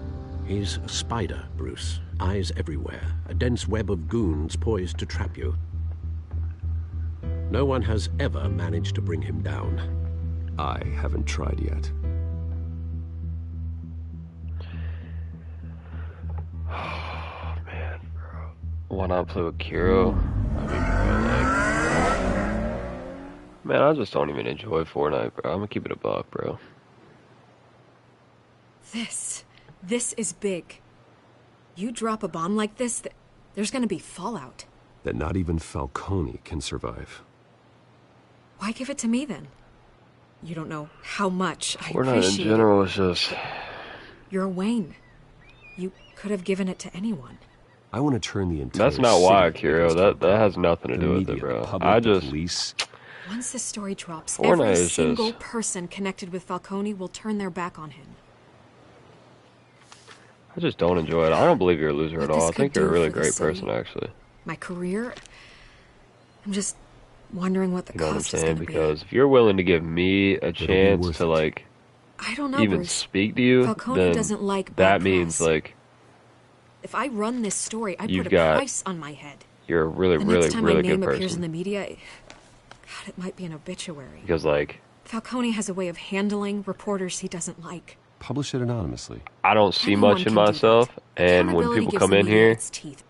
He's a spider, Bruce. Eyes everywhere. A dense web of goons poised to trap you. No one has ever managed to bring him down. I haven't tried yet. Oh, man, bro. Why not play with Kiro? I mean, bro, like... Man, I just don't even enjoy Fortnite, bro. I'm gonna keep it a buck, bro. This is big. You drop a bomb like this, there's gonna be fallout. That not even Falcone can survive. Why give it to me, then? You don't know how much I appreciate Fortnite in general is just... You're Wayne. You could have given it to anyone. I want to turn the entire That's not why, Kiro. That has nothing to do with it, bro. I just... Once this story drops, Fortnite every is single just... person connected with Falcone will turn their back on him. I just don't enjoy it. I don't believe you're a loser at all. I think you're a really great person, actually. My career? I'm just wondering what the cost is going to be. Because if you're willing to give me a chance to, like, I don't know, even Bruce. Speak to you, Falcone then doesn't like that bad means, press. like... If I run this story, I put a got- price on my head. You're a really, The really, next time really my name good appears in person. the media, God, it might be an obituary. Because, like... Falcone has a way of handling reporters he doesn't like. Publish it anonymously. I don't see Anyone much in can do myself, and when Accountability people gives come the in media here its teeth,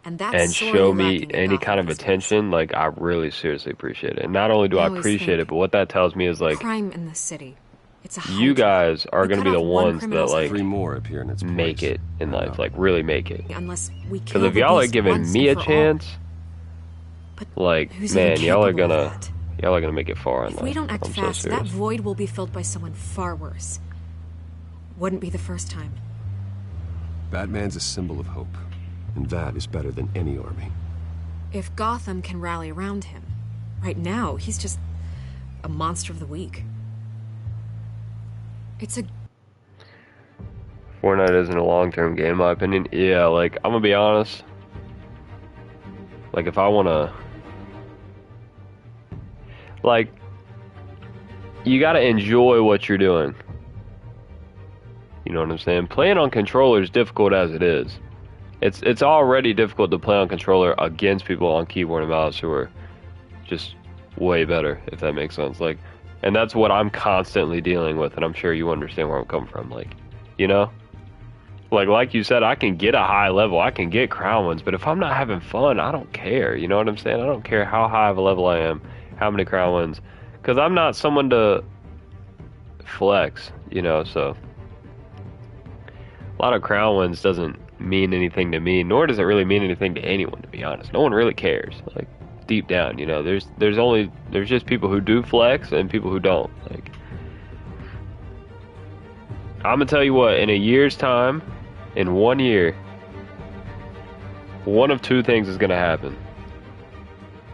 and that's and sorely show me lacking in any Gotham kind of these days. attention, like, I really seriously appreciate it. And not only do I I always appreciate think it, but what that tells me is, like, Crime in the city. It's a you guys are going to be the cut off one ones that, criminal's like, Three more appear in its make it in life, like, really make it. Unless we Because kill if the y'all are beast giving once me a and for all. chance, like, who's even man, y'all are capable of gonna, that? y'all are gonna make it far in If life. we don't act I'm fast, so that serious. void will be filled by someone far worse. Wouldn't be the first time. Batman's a symbol of hope, and that is better than any army. If Gotham can rally around him, right now he's just a monster of the week. It's a Fortnite isn't a long-term game, in my opinion. Yeah, like, I'm gonna be honest. Like, if I wanna... Like, you gotta enjoy what you're doing. You know what I'm saying? Playing on controller is difficult as it is. It's already difficult to play on controller against people on keyboard and mouse who are just way better, if that makes sense. Like, and that's what I'm constantly dealing with, and I'm sure you understand where I'm coming from. Like, you know? Like you said, I can get a high level, I can get crown wins, but if I'm not having fun, I don't care. You know what I'm saying? I don't care how high of a level I am, how many crown wins, because I'm not someone to flex, you know, so... A lot of crown wins doesn't mean anything to me, nor does it really mean anything to anyone, to be honest. No one really cares. Like, deep down, you know, there's just people who do flex and people who don't. Like, I'm gonna tell you what, in a year's time, in 1 year, one of two things is going to happen.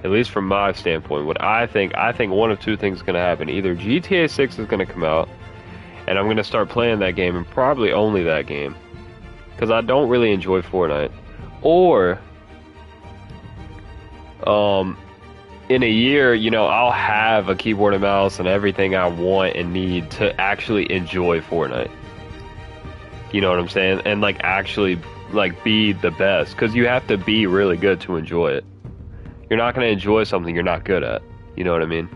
At least from my standpoint, what I think one of two things is going to happen. Either GTA 6 is going to come out, and I'm going to start playing that game, and probably only that game, because I don't really enjoy Fortnite. Or, in a year, you know, I'll have a keyboard and mouse and everything I want and need to actually enjoy Fortnite. You know what I'm saying? And like actually like be the best, because you have to be really good to enjoy it. You're not going to enjoy something you're not good at. You know what I mean?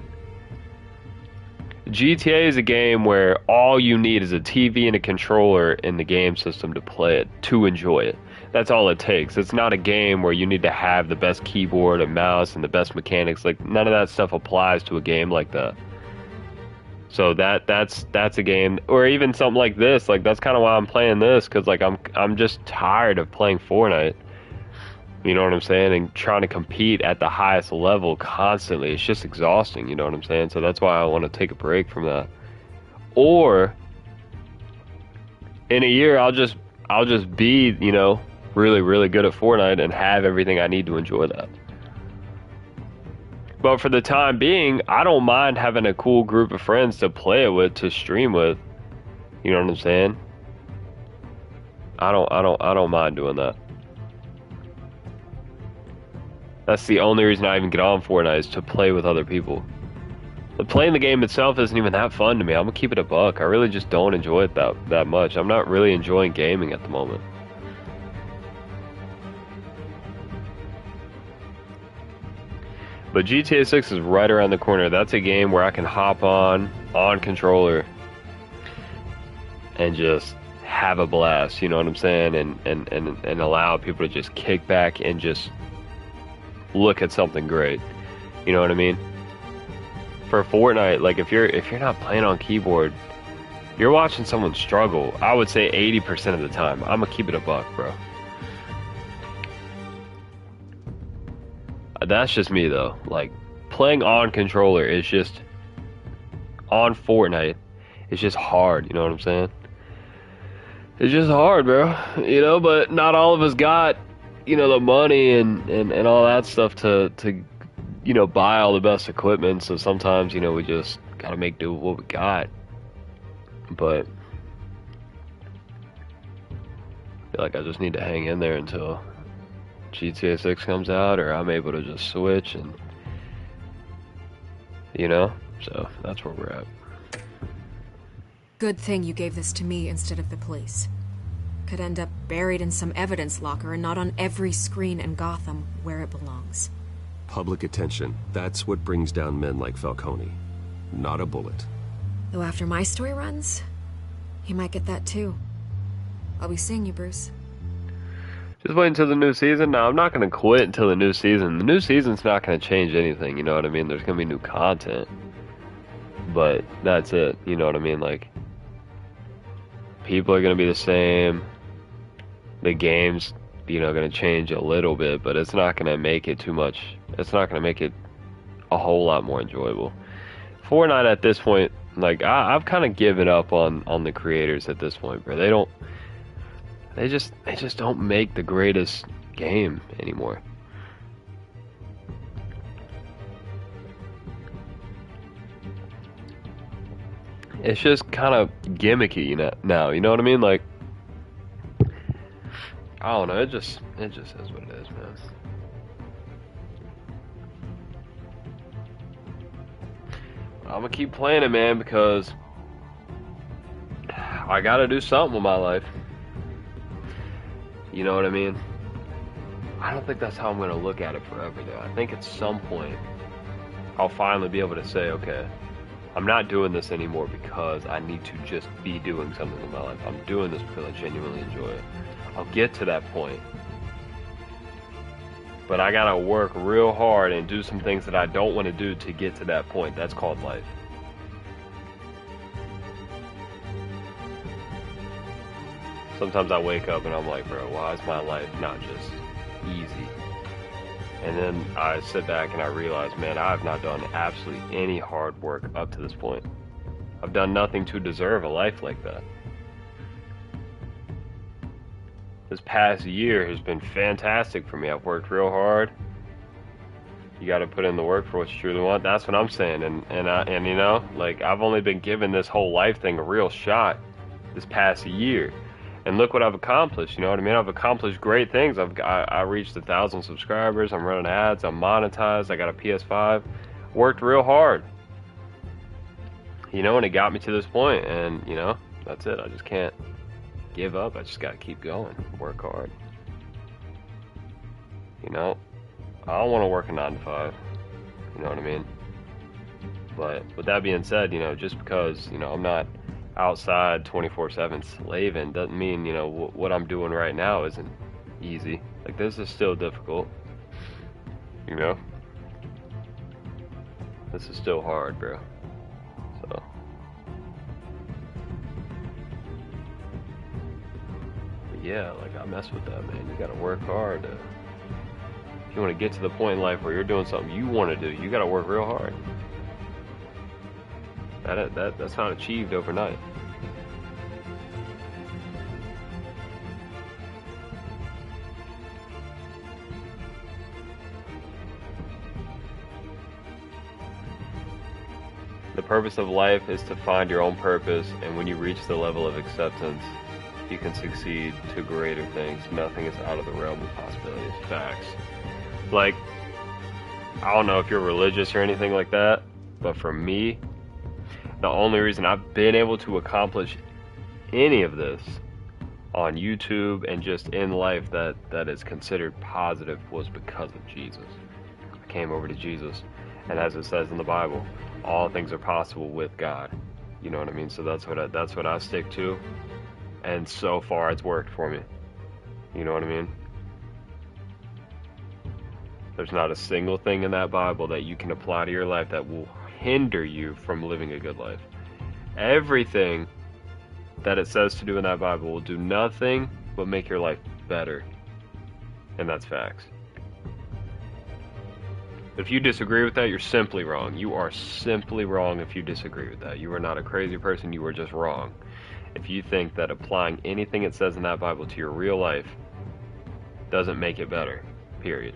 GTA is a game where all you need is a TV and a controller in the game system to play it, to enjoy it. That's all it takes. It's not a game where you need to have the best keyboard and mouse and the best mechanics. Like, none of that stuff applies to a game like that. So that's a game, or even something like this. Like, that's kind of why I'm playing this, because like I'm just tired of playing Fortnite. You know what I'm saying? And trying to compete at the highest level constantly. It's just exhausting, you know what I'm saying? So that's why I want to take a break from that. Or in a year I'll just be, you know, really, really good at Fortnite and have everything I need to enjoy that. But for the time being, I don't mind having a cool group of friends to play it with, to stream with. You know what I'm saying? I don't mind doing that. That's the only reason I even get on Fortnite, is to play with other people. But playing the game itself isn't even that fun to me. I'm gonna keep it a buck. I really just don't enjoy it that much. I'm not really enjoying gaming at the moment. But GTA 6 is right around the corner. That's a game where I can hop on controller and just have a blast, you know what I'm saying? And allow people to just kick back and just look at something great. You know what I mean? For Fortnite, like if you're not playing on keyboard, you're watching someone struggle. I would say 80% of the time. I'm gonna keep it a buck, bro. That's just me though. Like, playing on controller is just, on Fortnite, it's just hard, you know what I'm saying? It's just hard, bro. You know, but not all of us got, you know, the money and all that stuff to you know, buy all the best equipment. So sometimes, you know, we just gotta make do with what we got. But I feel like I just need to hang in there until GTA 6 comes out, or I'm able to just switch, and you know, so that's where we're at. Good thing you gave this to me instead of the police. Could end up buried in some evidence locker and not on every screen in Gotham where it belongs. Public attention. That's what brings down men like Falcone. Not a bullet. Though after my story runs, he might get that too. I'll be seeing you, Bruce. Just wait until the new season. No, I'm not going to quit until the new season. The new season's not going to change anything, you know what I mean? There's going to be new content. But that's it, you know what I mean? Like, people are going to be the same. The game's, you know, going to change a little bit, but it's not going to make it too much. It's not going to make it a whole lot more enjoyable. Fortnite at this point, like, I've kind of given up on the creators at this point, bro. They just don't make the greatest game anymore. It's just kind of gimmicky now, you know what I mean? Like, I don't know, it just is what it is, man. I'm gonna keep playing it, man, because I gotta do something with my life. You know what I mean? I don't think that's how I'm gonna look at it forever, though. I think at some point I'll finally be able to say, okay, I'm not doing this anymore because I need to just be doing something with my life. I'm doing this because I genuinely enjoy it. I'll get to that point. But I gotta work real hard and do some things that I don't want to do to get to that point. That's called life. Sometimes I wake up and I'm like, bro, why is my life not just easy? And then I sit back and I realize, man, I have not done absolutely any hard work up to this point. I've done nothing to deserve a life like that. This past year has been fantastic for me. I've worked real hard. You got to put in the work for what you truly want. That's what I'm saying. And you know, like, I've only been given this whole life thing a real shot this past year. And look what I've accomplished, you know what I mean? I've accomplished great things. I reached 1,000 subscribers. I'm running ads. I'm monetized. I got a PS5. Worked real hard. You know, and it got me to this point. And, you know, that's it. I just can't give up. I just got to keep going. Work hard. You know, I don't want to work a 9 to 5. You know what I mean? But with that being said, you know, just because, you know, I'm not outside 24/7 slaving doesn't mean, you know, what I'm doing right now isn't easy. Like, this is still difficult, you know. This is still hard, bro. So but yeah, like, I mess with that, man. You gotta work hard. If you want to get to the point in life where you're doing something you want to do, you gotta work real hard. That's not achieved overnight. The purpose of life is to find your own purpose, and when you reach the level of acceptance, you can succeed to greater things. Nothing is out of the realm of possibilities. Facts. Like, I don't know if you're religious or anything like that, but for me, the only reason I've been able to accomplish any of this on YouTube and just in life that is considered positive was because of Jesus. I came over to Jesus, and as it says in the Bible, all things are possible with God. You know what I mean? So that's what I stick to, and so far it's worked for me. You know what I mean? There's not a single thing in that Bible that you can apply to your life that will hinder you from living a good life. Everything that it says to do in that Bible will do nothing but make your life better. And that's facts. If you disagree with that, you're simply wrong. You are simply wrong if you disagree with that. You are not a crazy person, you are just wrong. If you think that applying anything it says in that Bible to your real life doesn't make it better, period.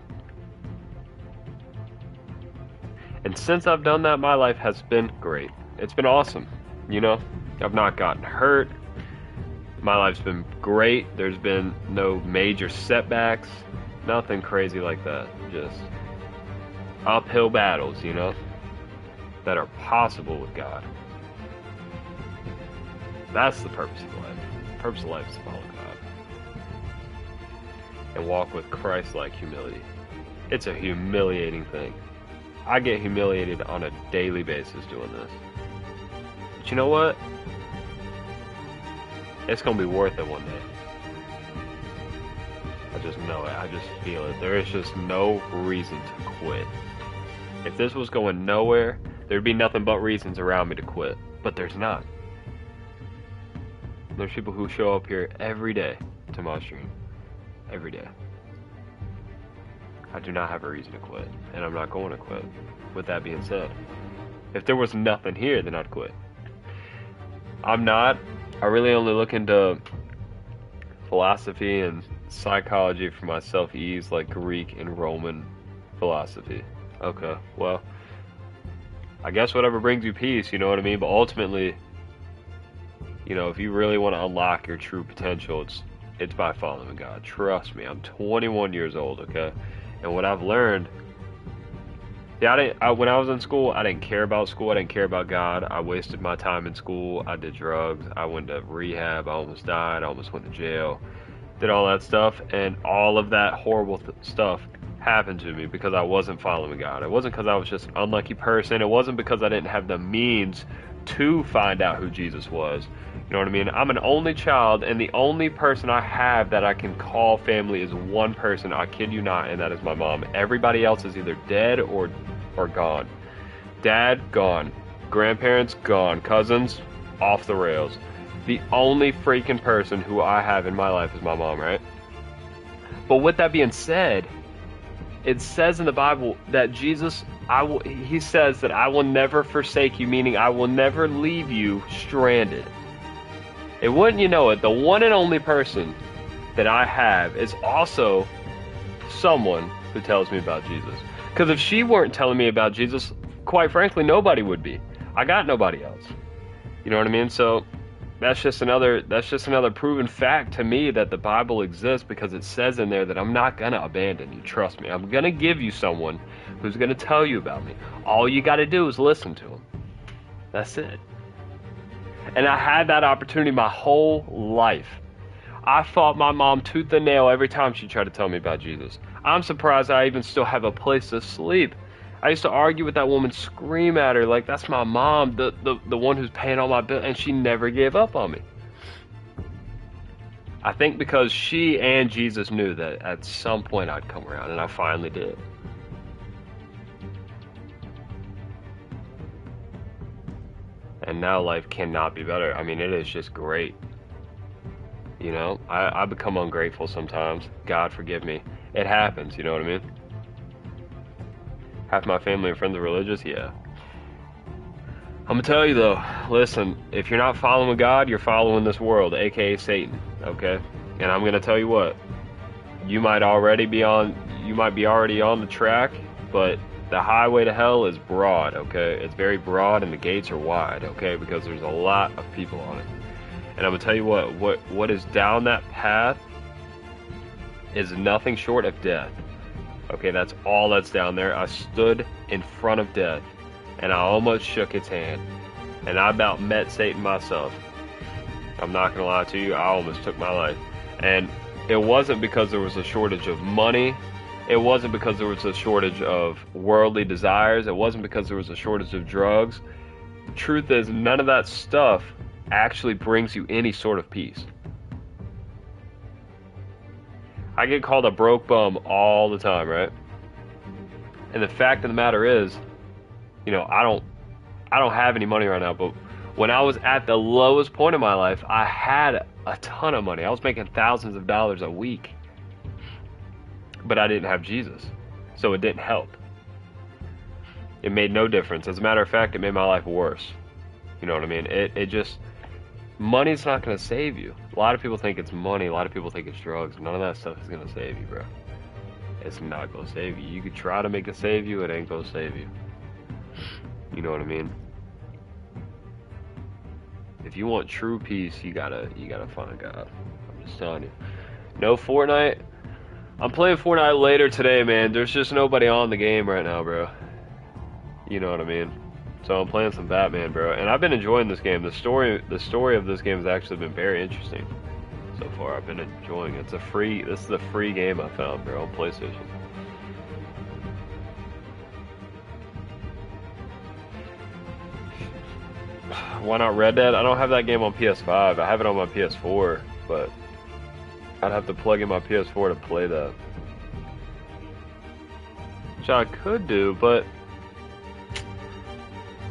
And since I've done that, my life has been great. It's been awesome. You know, I've not gotten hurt. My life's been great. There's been no major setbacks. Nothing crazy like that. Just uphill battles, you know, that are possible with God. That's the purpose of life. The purpose of life is to follow God and walk with Christ-like humility. It's a humiliating thing. I get humiliated on a daily basis doing this. But you know what? It's gonna be worth it one day. I just know it. I just feel it. There is just no reason to quit. If this was going nowhere, there'd be nothing but reasons around me to quit. But there's not. There's people who show up here every day to my stream. Every day. I do not have a reason to quit, and I'm not going to quit. With that being said, if there was nothing here, then I'd quit. I'm not. I really only look into philosophy and psychology for my self-ease, like Greek and Roman philosophy. Okay, well, I guess whatever brings you peace, you know what I mean? But ultimately, you know, if you really want to unlock your true potential, it's by following God. Trust me, I'm 21 years old, okay? And what I've learned, when I was in school, I didn't care about school. I didn't care about God. I wasted my time in school. I did drugs. I went to rehab. I almost died. I almost went to jail. Did all that stuff. And all of that horrible stuff happened to me because I wasn't following God. It wasn't because I was just an unlucky person. It wasn't because I didn't have the means to find out who Jesus was. You know what I mean? I'm an only child, and the only person I have that I can call family is one person, I kid you not, and that is my mom. Everybody else is either dead or gone. Dad, gone. Grandparents, gone. Cousins, off the rails. The only freaking person who I have in my life is my mom, right? But with that being said, it says in the Bible that Jesus, he says that I will never forsake you, meaning I will never leave you stranded. And wouldn't you know it, the one and only person that I have is also someone who tells me about Jesus. Because if she weren't telling me about Jesus, quite frankly, nobody would be. I got nobody else. You know what I mean? So that's just another proven fact to me that the Bible exists, because it says in there that I'm not gonna abandon you. Trust me. I'm gonna give you someone who's gonna tell you about me. All you gotta do is listen to him. That's it. And I had that opportunity my whole life. I fought my mom tooth and nail every time she tried to tell me about Jesus. I'm surprised I even still have a place to sleep. I used to argue with that woman, scream at her like that's my mom, the one who's paying all my bills, and she never gave up on me. I think because she and Jesus knew that at some point I'd come around, and I finally did. And now life cannot be better. I mean, it is just great. You know, I become ungrateful sometimes. God forgive me. It happens, you know what I mean? Half my family and friends are religious, yeah. I'm gonna tell you though, listen, if you're not following God, you're following this world, aka Satan, okay? And I'm gonna tell you what, you might already be on the track, but the highway to hell is broad, okay? It's very broad and the gates are wide, okay? Because there's a lot of people on it. And I'm gonna tell you what is down that path is nothing short of death. Okay, that's all that's down there. I stood in front of death, and I almost shook its hand. And I about met Satan myself. I'm not gonna lie to you, I almost took my life. And it wasn't because there was a shortage of money. It wasn't because there was a shortage of worldly desires. It wasn't because there was a shortage of drugs. The truth is, none of that stuff actually brings you any sort of peace. I get called a broke bum all the time, right? And the fact of the matter is, you know, I don't have any money right now, but when I was at the lowest point of my life, I had a ton of money. I was making thousands of dollars a week. But I didn't have Jesus, so it didn't help. It made no difference. As a matter of fact, it made my life worse. You know what I mean? It just, money's not going to save you. A lot of people think it's money. A lot of people think it's drugs. None of that stuff is going to save you, bro. It's not going to save you. You could try to make it save you. It ain't going to save you. You know what I mean? If you want true peace, you gotta find God. I'm just telling you. No Fortnite. I'm playing Fortnite later today, man. There's just nobody on the game right now, bro. You know what I mean? So I'm playing some Batman, bro. And I've been enjoying this game. The story of this game has actually been very interesting so far. I've been enjoying it. This is a free game I found, bro, on PlayStation. Why not Red Dead? I don't have that game on PS5. I have it on my PS4, but I'd have to plug in my PS4 to play that. Which I could do, but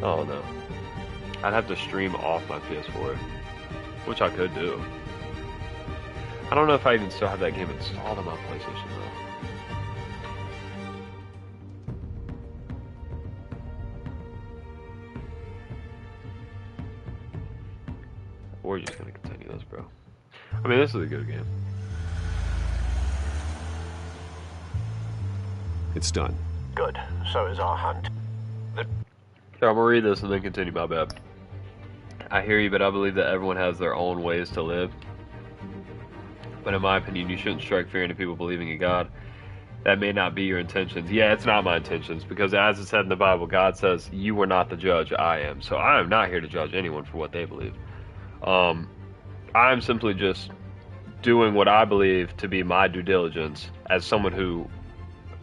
oh no. I'd have to stream off my PS4, which I could do. I don't know if I even still have that game installed on my PlayStation though. We're just gonna continue this, bro. I mean, this is a good game. It's done. Good. So is our hunt. So I'm gonna read this and then continue, my bad. I hear you, but I believe that everyone has their own ways to live. But in my opinion, you shouldn't strike fear into people believing in God. That may not be your intentions. Yeah, it's not my intentions, because as it said in the Bible, God says, you are not the judge, I am. So I am not here to judge anyone for what they believe. I'm simply just doing what I believe to be my due diligence as someone who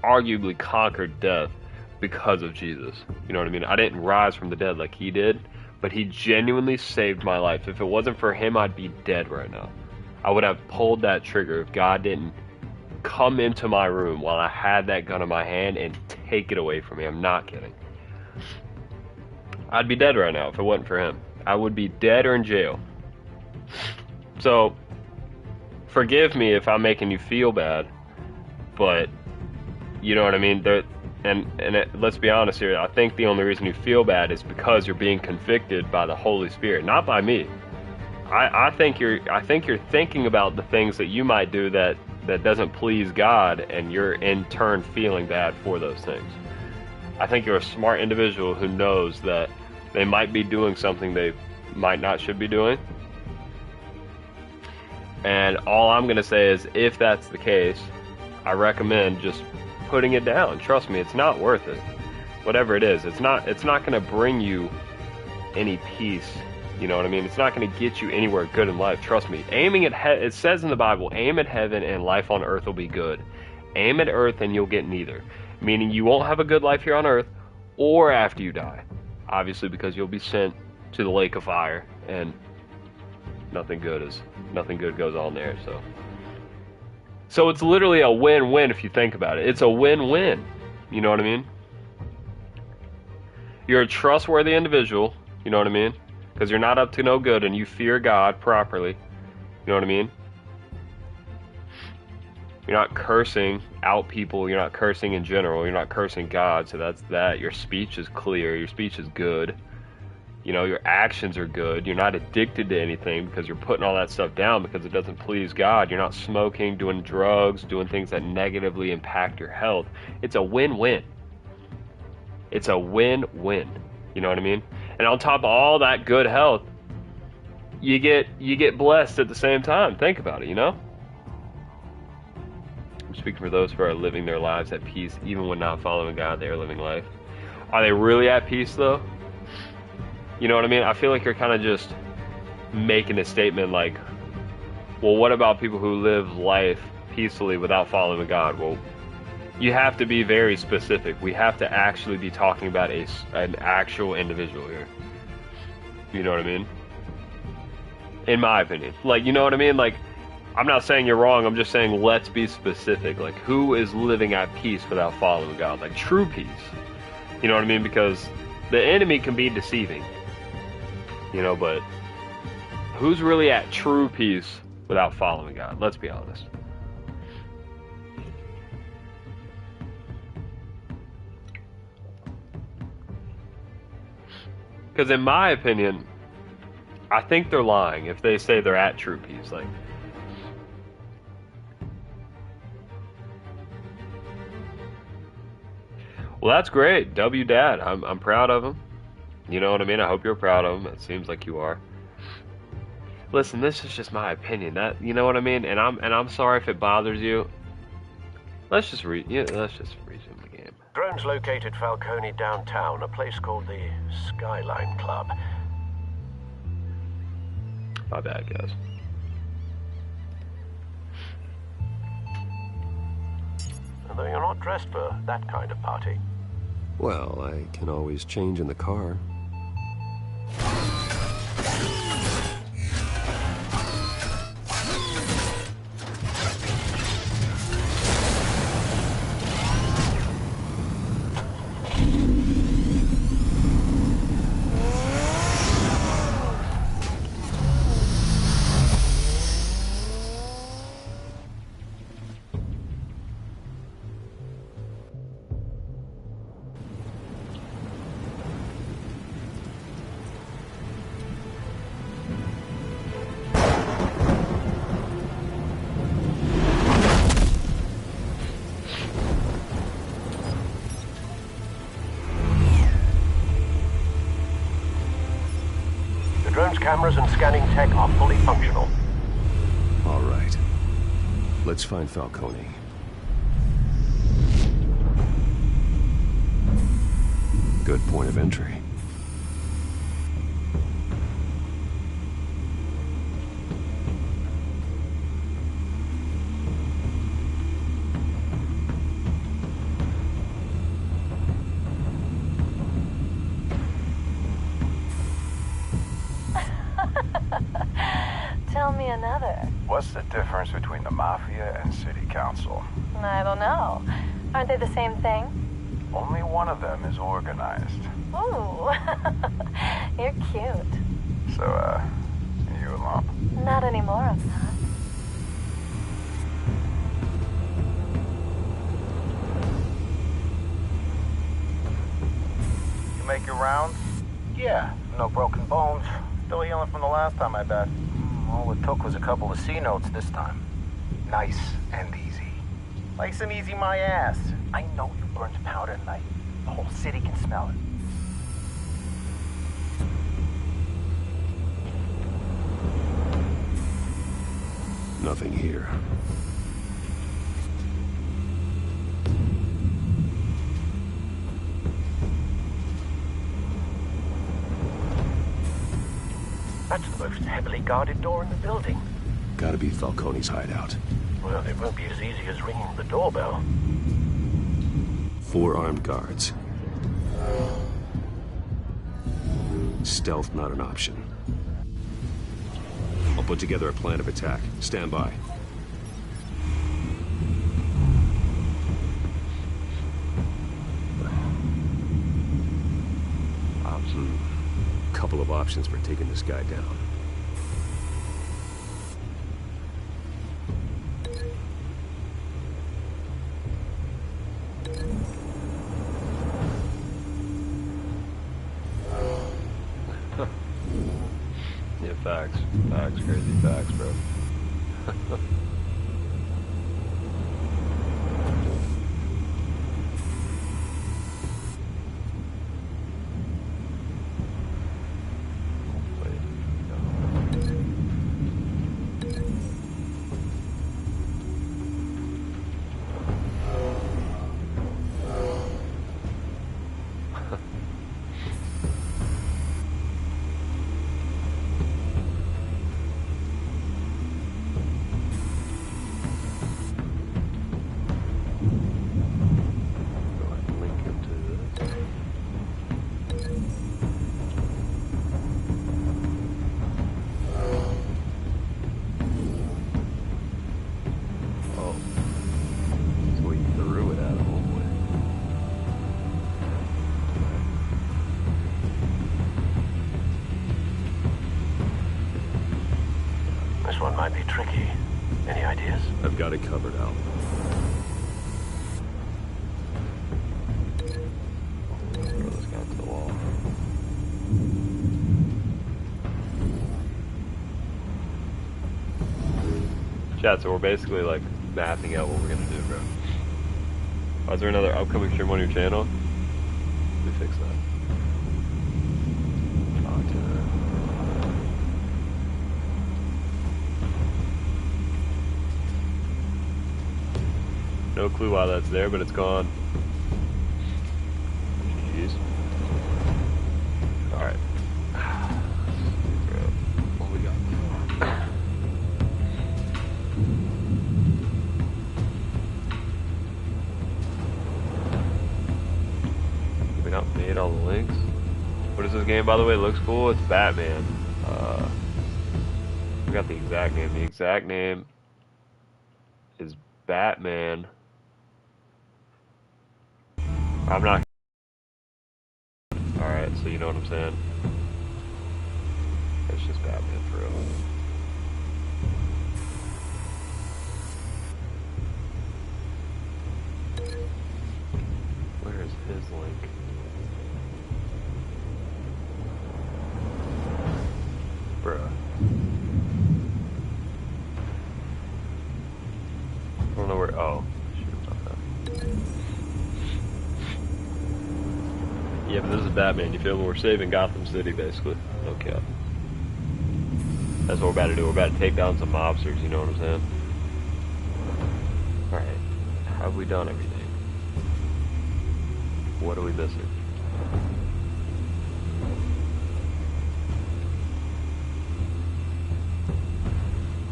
arguably conquered death because of Jesus. You know what I mean? I didn't rise from the dead like he did, but he genuinely saved my life. If it wasn't for him, I'd be dead right now. I would have pulled that trigger if God didn't come into my room while I had that gun in my hand and take it away from me. I'm not kidding. I'd be dead right now if it wasn't for him. I would be dead or in jail. So, forgive me if I'm making you feel bad, but you know what I mean? Let's be honest here. I think the only reason you feel bad is because you're being convicted by the Holy Spirit, not by me. I think you're thinking about the things that you might do that doesn't please God, and you're in turn feeling bad for those things. I think you're a smart individual who knows that they might be doing something they might not should be doing. And all I'm going to say is, if that's the case, I recommend just putting it down. Trust me, it's not worth it. Whatever it is, it's not going to bring you any peace. You know what I mean? It's not going to get you anywhere good in life. Trust me. Aiming at it says in the Bible, aim at heaven and life on earth will be good. Aim at earth and you'll get neither. Meaning you won't have a good life here on earth or after you die. Obviously, because you'll be sent to the lake of fire, and nothing good goes on there. So it's literally a win-win if you think about it. It's a win-win. You know what I mean? You're a trustworthy individual. You know what I mean? Because you're not up to no good and you fear God properly. You know what I mean? You're not cursing out people. You're not cursing in general. You're not cursing God. So that's that. Your speech is clear. Your speech is good. You know, your actions are good. You're not addicted to anything because you're putting all that stuff down because it doesn't please God. You're not smoking, doing drugs, doing things that negatively impact your health. It's a win-win. It's a win-win. You know what I mean? And on top of all that good health, you get blessed at the same time. Think about it, you know? I'm speaking for those who are living their lives at peace, even when not following God, they are living life. Are they really at peace, though? You know what I mean? I feel like you're kind of just making a statement like, well, what about people who live life peacefully without following God? Well, you have to be very specific. We have to actually be talking about an actual individual here. You know what I mean? In my opinion. Like, you know what I mean? Like, I'm not saying you're wrong. I'm just saying let's be specific. Like, who is living at peace without following God? Like, true peace. You know what I mean? Because the enemy can be deceiving. You know, but who's really at true peace without following God? Let's be honest. Because in my opinion, I think they're lying if they say they're at true peace. Like, well, that's great. W Dad. I'm proud of him. You know what I mean? I hope you're proud of him. It seems like you are. Listen, this is just my opinion. That, you know what I mean? And I'm sorry if it bothers you. Let's just resume the game. Drones located Falcone downtown, a place called the Skyline Club. My bad, guys. Although you're not dressed for that kind of party. Well, I can always change in the car. Drone's cameras and scanning tech are fully functional. All right. Let's find Falcone. Good point of entry. Tell me another. What's the difference between the Mafia and City Council? I don't know. Aren't they the same thing? Only one of them is organized. Ooh, you're cute. So, you a mom? Not anymore, I'm not. You make your rounds? Yeah, no broken bones. Still healing from the last time I bet. All it took was a couple of C notes this time. Nice and easy. Nice and easy my ass. I know you burned powder tonight. The whole city can smell it. Nothing here. That's the most heavily guarded door in the building. Gotta be Falcone's hideout. Well, it won't be as easy as ringing the doorbell. 4 armed guards. Stealth not an option. I'll put together a plan of attack. Stand by. Couple of options for taking this guy down. Yeah, facts. Facts, crazy facts, bro. This one might be tricky. Any ideas? I've got it covered, Al. Throw this guy to the wall. Chat, so we're basically like mapping out what we're gonna do, bro. Oh, is there another upcoming stream on your channel? We fix that. No clue why that's there, but it's gone. Jeez. Alright. What we got? We not made all the links. What is this game, by the way? It looks cool. It's Batman. We got the exact name. The exact name is Batman. I'm not. Alright, so you know what I'm saying? It's just Batman for real. Where is his link? Bruh. I don't know where. Oh. Yeah, but this is Batman, you feel me? We're saving Gotham City, basically. Okay. That's what we're about to do. We're about to take down some mobsters, you know what I'm saying? Alright. Have we done everything? What are we missing?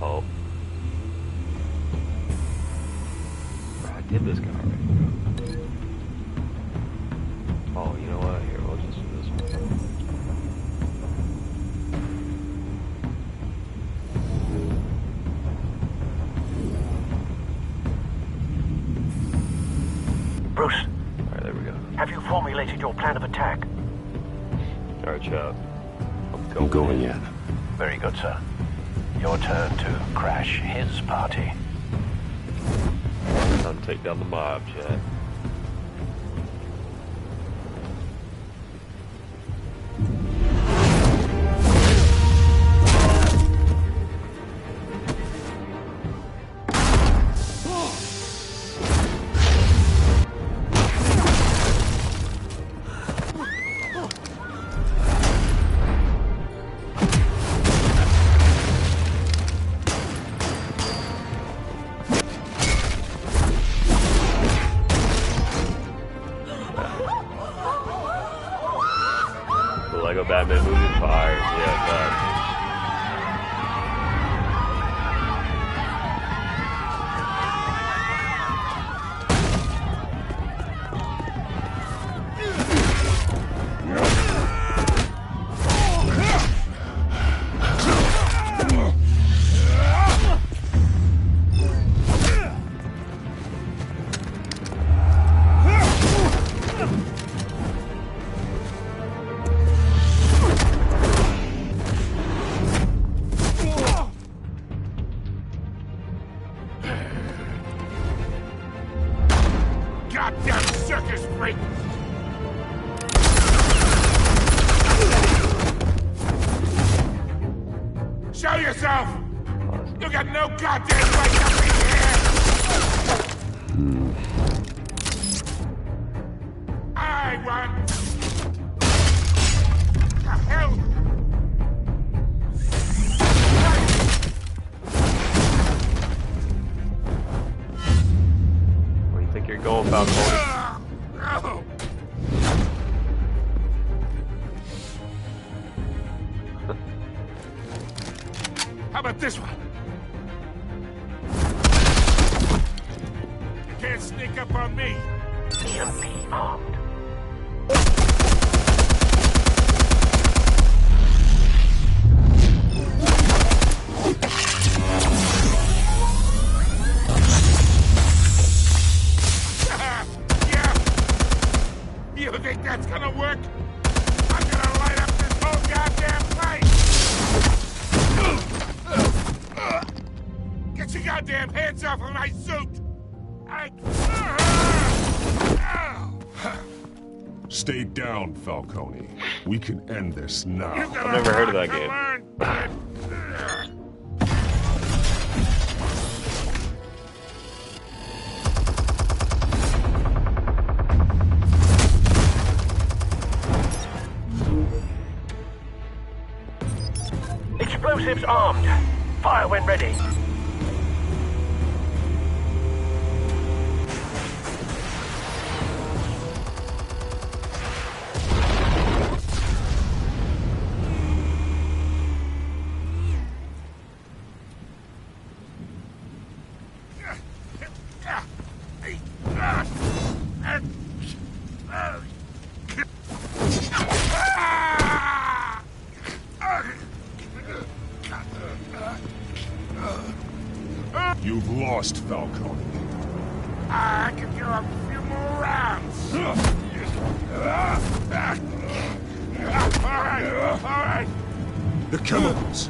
Oh. I did this guy already. Oh, you know what? Here, we'll just do this one. Bruce. Alright, there we go. Have you formulated your plan of attack? Alright, chap. I'm going in. Very good, sir. Your turn to crash his party. Time to take down the mob, chat. know, Batman movie fire. Yeah, Goddamn circus freak! Show yourself! You got no goddamn right to be here! I want... The hell? Where do you think you're going, Falcone? How about this one? You can't sneak up on me. EMP armed. Yeah. You think that's gonna work? I'm gonna light up this whole goddamn place. Get your goddamn hands off of my suit! Stay down, Falcone. We can end this now. I've never heard of that game. Explosives armed. Fire when ready. You've lost, Falcone. I could go a few more rounds. All right. The chemicals.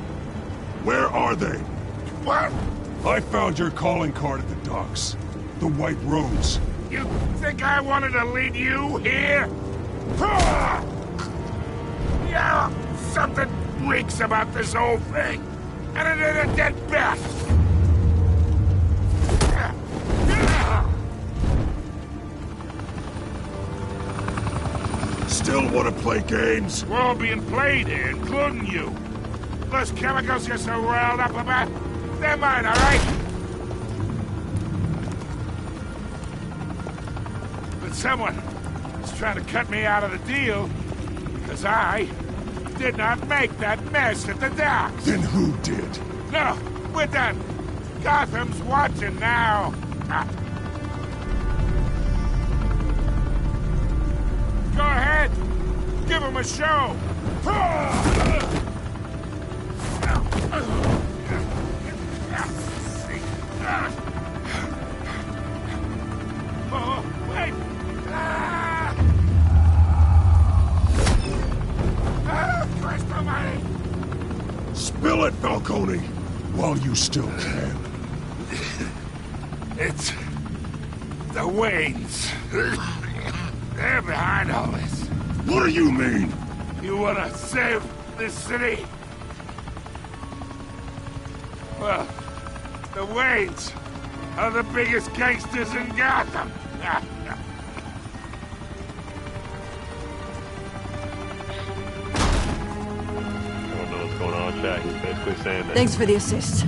Where are they? What? I found your calling card at the docks. The White Rose. You think I wanted to lead you here? Yeah, something reeks about this whole thing. And it ain't at best. Still want to play games? We're all being played here, including you. Those chemicals you're so riled up about, they're mine, all right? But someone is trying to cut me out of the deal because I did not make that mess at the docks. Then who did? No, we're done. Gotham's watching now. Go ahead. Give him a show. Oh, wait. Christ almighty. Spill it, Falcone, while you still can. It's the Waynes. They're behind all this. What do you mean? You want to save this city? Well, the Waynes are the biggest gangsters in Gotham. I don't know what's going on, Jack. He's basically saying that Thanks for the assist.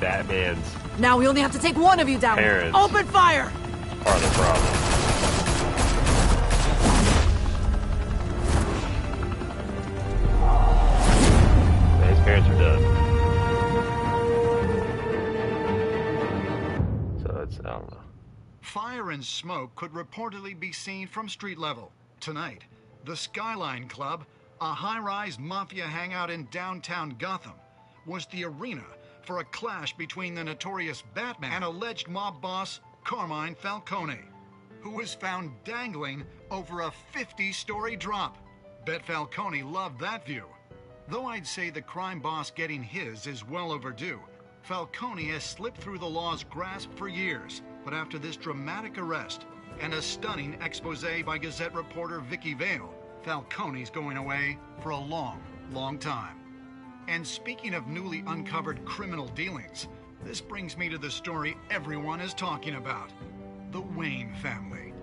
Batman's Now we only have to take one of you down. Parents. Open fire! are the problem. Fire and smoke could reportedly be seen from street level. Tonight, the Skyline Club, a high-rise mafia hangout in downtown Gotham, was the arena for a clash between the notorious Batman and alleged mob boss Carmine Falcone, who was found dangling over a 50-story drop. Bet Falcone loved that view. Though I'd say the crime boss getting his is well overdue, Falcone has slipped through the law's grasp for years. But after this dramatic arrest and a stunning expose by Gazette reporter Vicky Vale, Falcone's going away for a long, long time. And speaking of newly uncovered criminal dealings, this brings me to the story everyone is talking about: the Wayne family.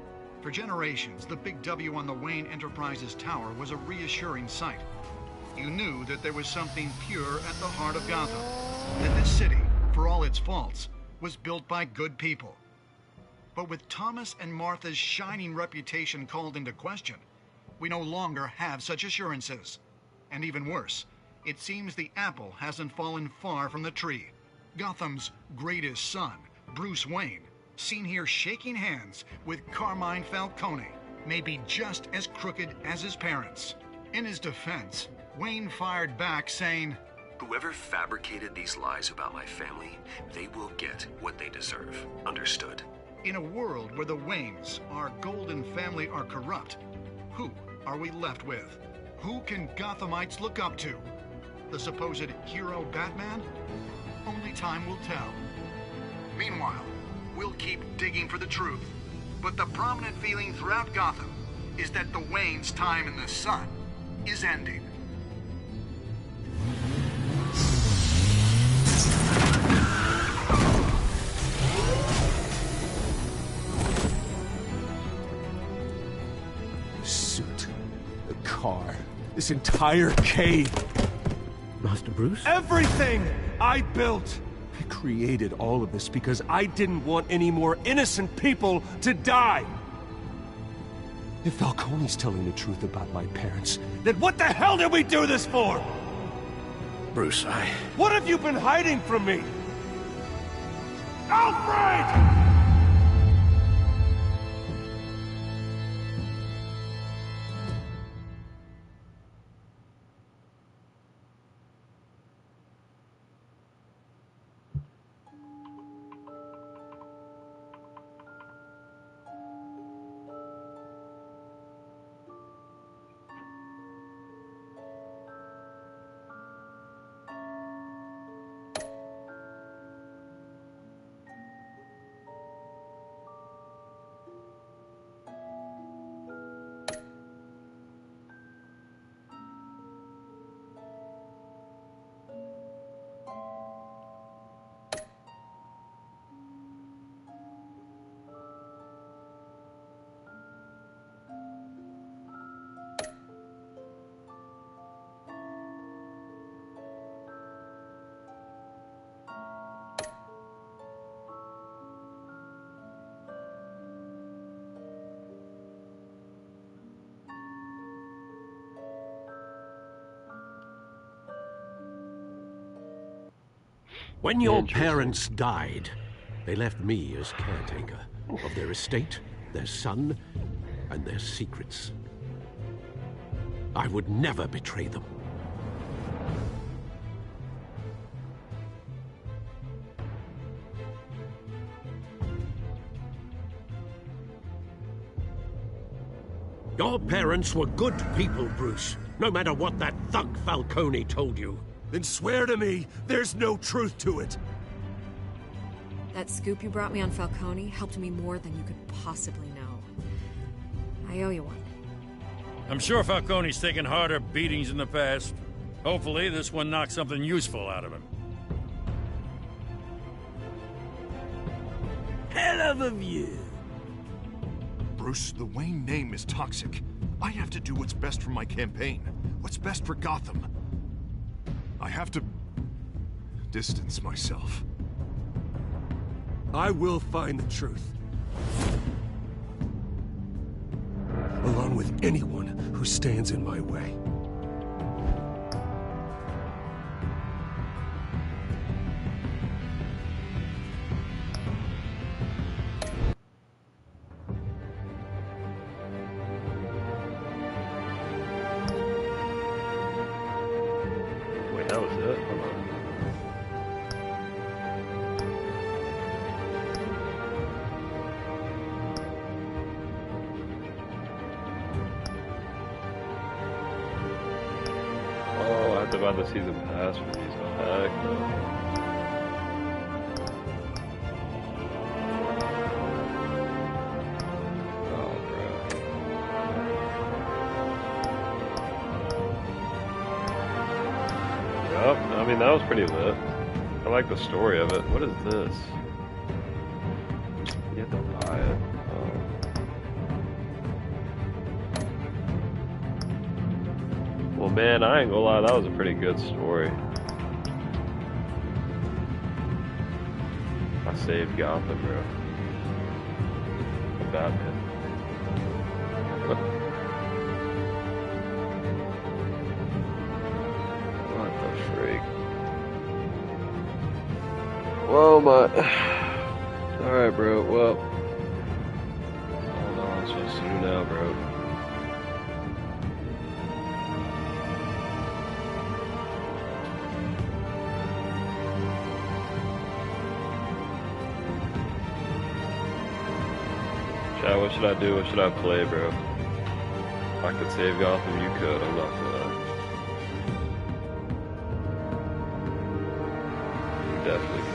For generations, the big W on the Wayne Enterprises Tower was a reassuring sight. You knew that there was something pure at the heart of Gotham, that this city, for all its faults, was built by good people. But with Thomas and Martha's shining reputation called into question, we no longer have such assurances. And even worse, it seems the apple hasn't fallen far from the tree. Gotham's greatest son, Bruce Wayne, seen here shaking hands with Carmine Falcone, may be just as crooked as his parents. In his defense, Wayne fired back saying, "Whoever fabricated these lies about my family, they will get what they deserve. Understood?" In a world where the Waynes, our golden family, are corrupt, who are we left with? Who can Gothamites look up to? The supposed hero Batman? Only time will tell. Meanwhile, we'll keep digging for the truth. But the prominent feeling throughout Gotham is that the Waynes' time in the sun is ending. Car. This entire cave. Master Bruce? Everything I built! I created all of this because I didn't want any more innocent people to die! If Falcone's telling the truth about my parents, then what the hell did we do this for? Bruce, What have you been hiding from me? Alfred! When your parents died, they left me as caretaker of their estate, their son, and their secrets. I would never betray them. Your parents were good people, Bruce, no matter what that thug Falcone told you. Then swear to me there's no truth to it. That scoop you brought me on Falcone helped me more than you could possibly know. I owe you one. I'm sure Falcone's taken harder beatings in the past. Hopefully this one knocks something useful out of him. Hell of a view. Bruce, the Wayne name is toxic. I have to do what's best for my campaign. What's best for Gotham. I have to distance myself. I will find the truth. Along with anyone who stands in my way. that was it? Hold on. Oh, I have to buy the season pass for these. Heck no. I mean, that was pretty lit. I like the story of it. What is this? You have to buy it. Oh. Well, man, I ain't gonna lie, that was a pretty good story. I saved Gotham, bro. I'm Batman. What the freak? Whoa, my. Alright, bro. Well. I don't know what I'm supposed to do now, bro. Chat, what should I do? What should I play, bro? If I could save Gotham, you could. I'm not gonna lie. You definitely could.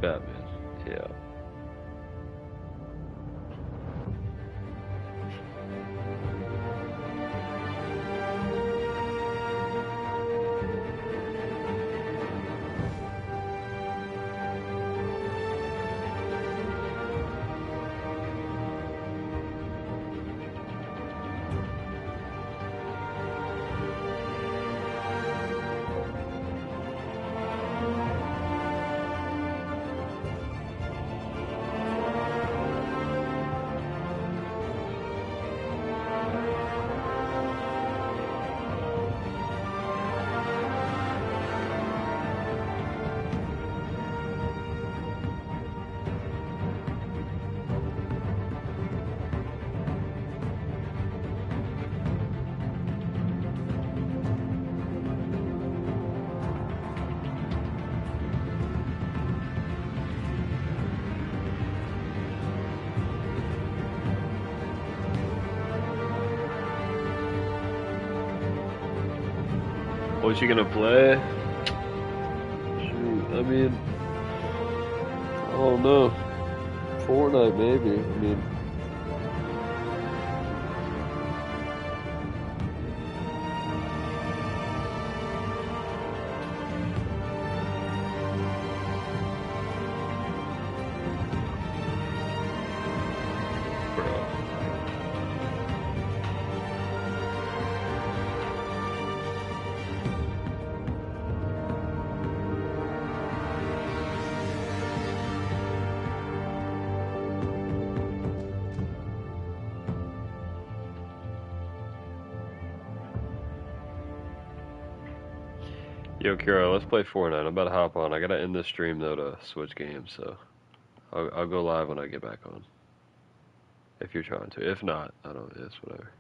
Batman, yeah. What you gonna play? Shoot, I mean, I don't know. Fortnite maybe. I mean, yo, Kira, let's play Fortnite. I'm about to hop on. I gotta end this stream though to switch games, so I'll go live when I get back on. If you're trying to. If not, I don't. It's whatever.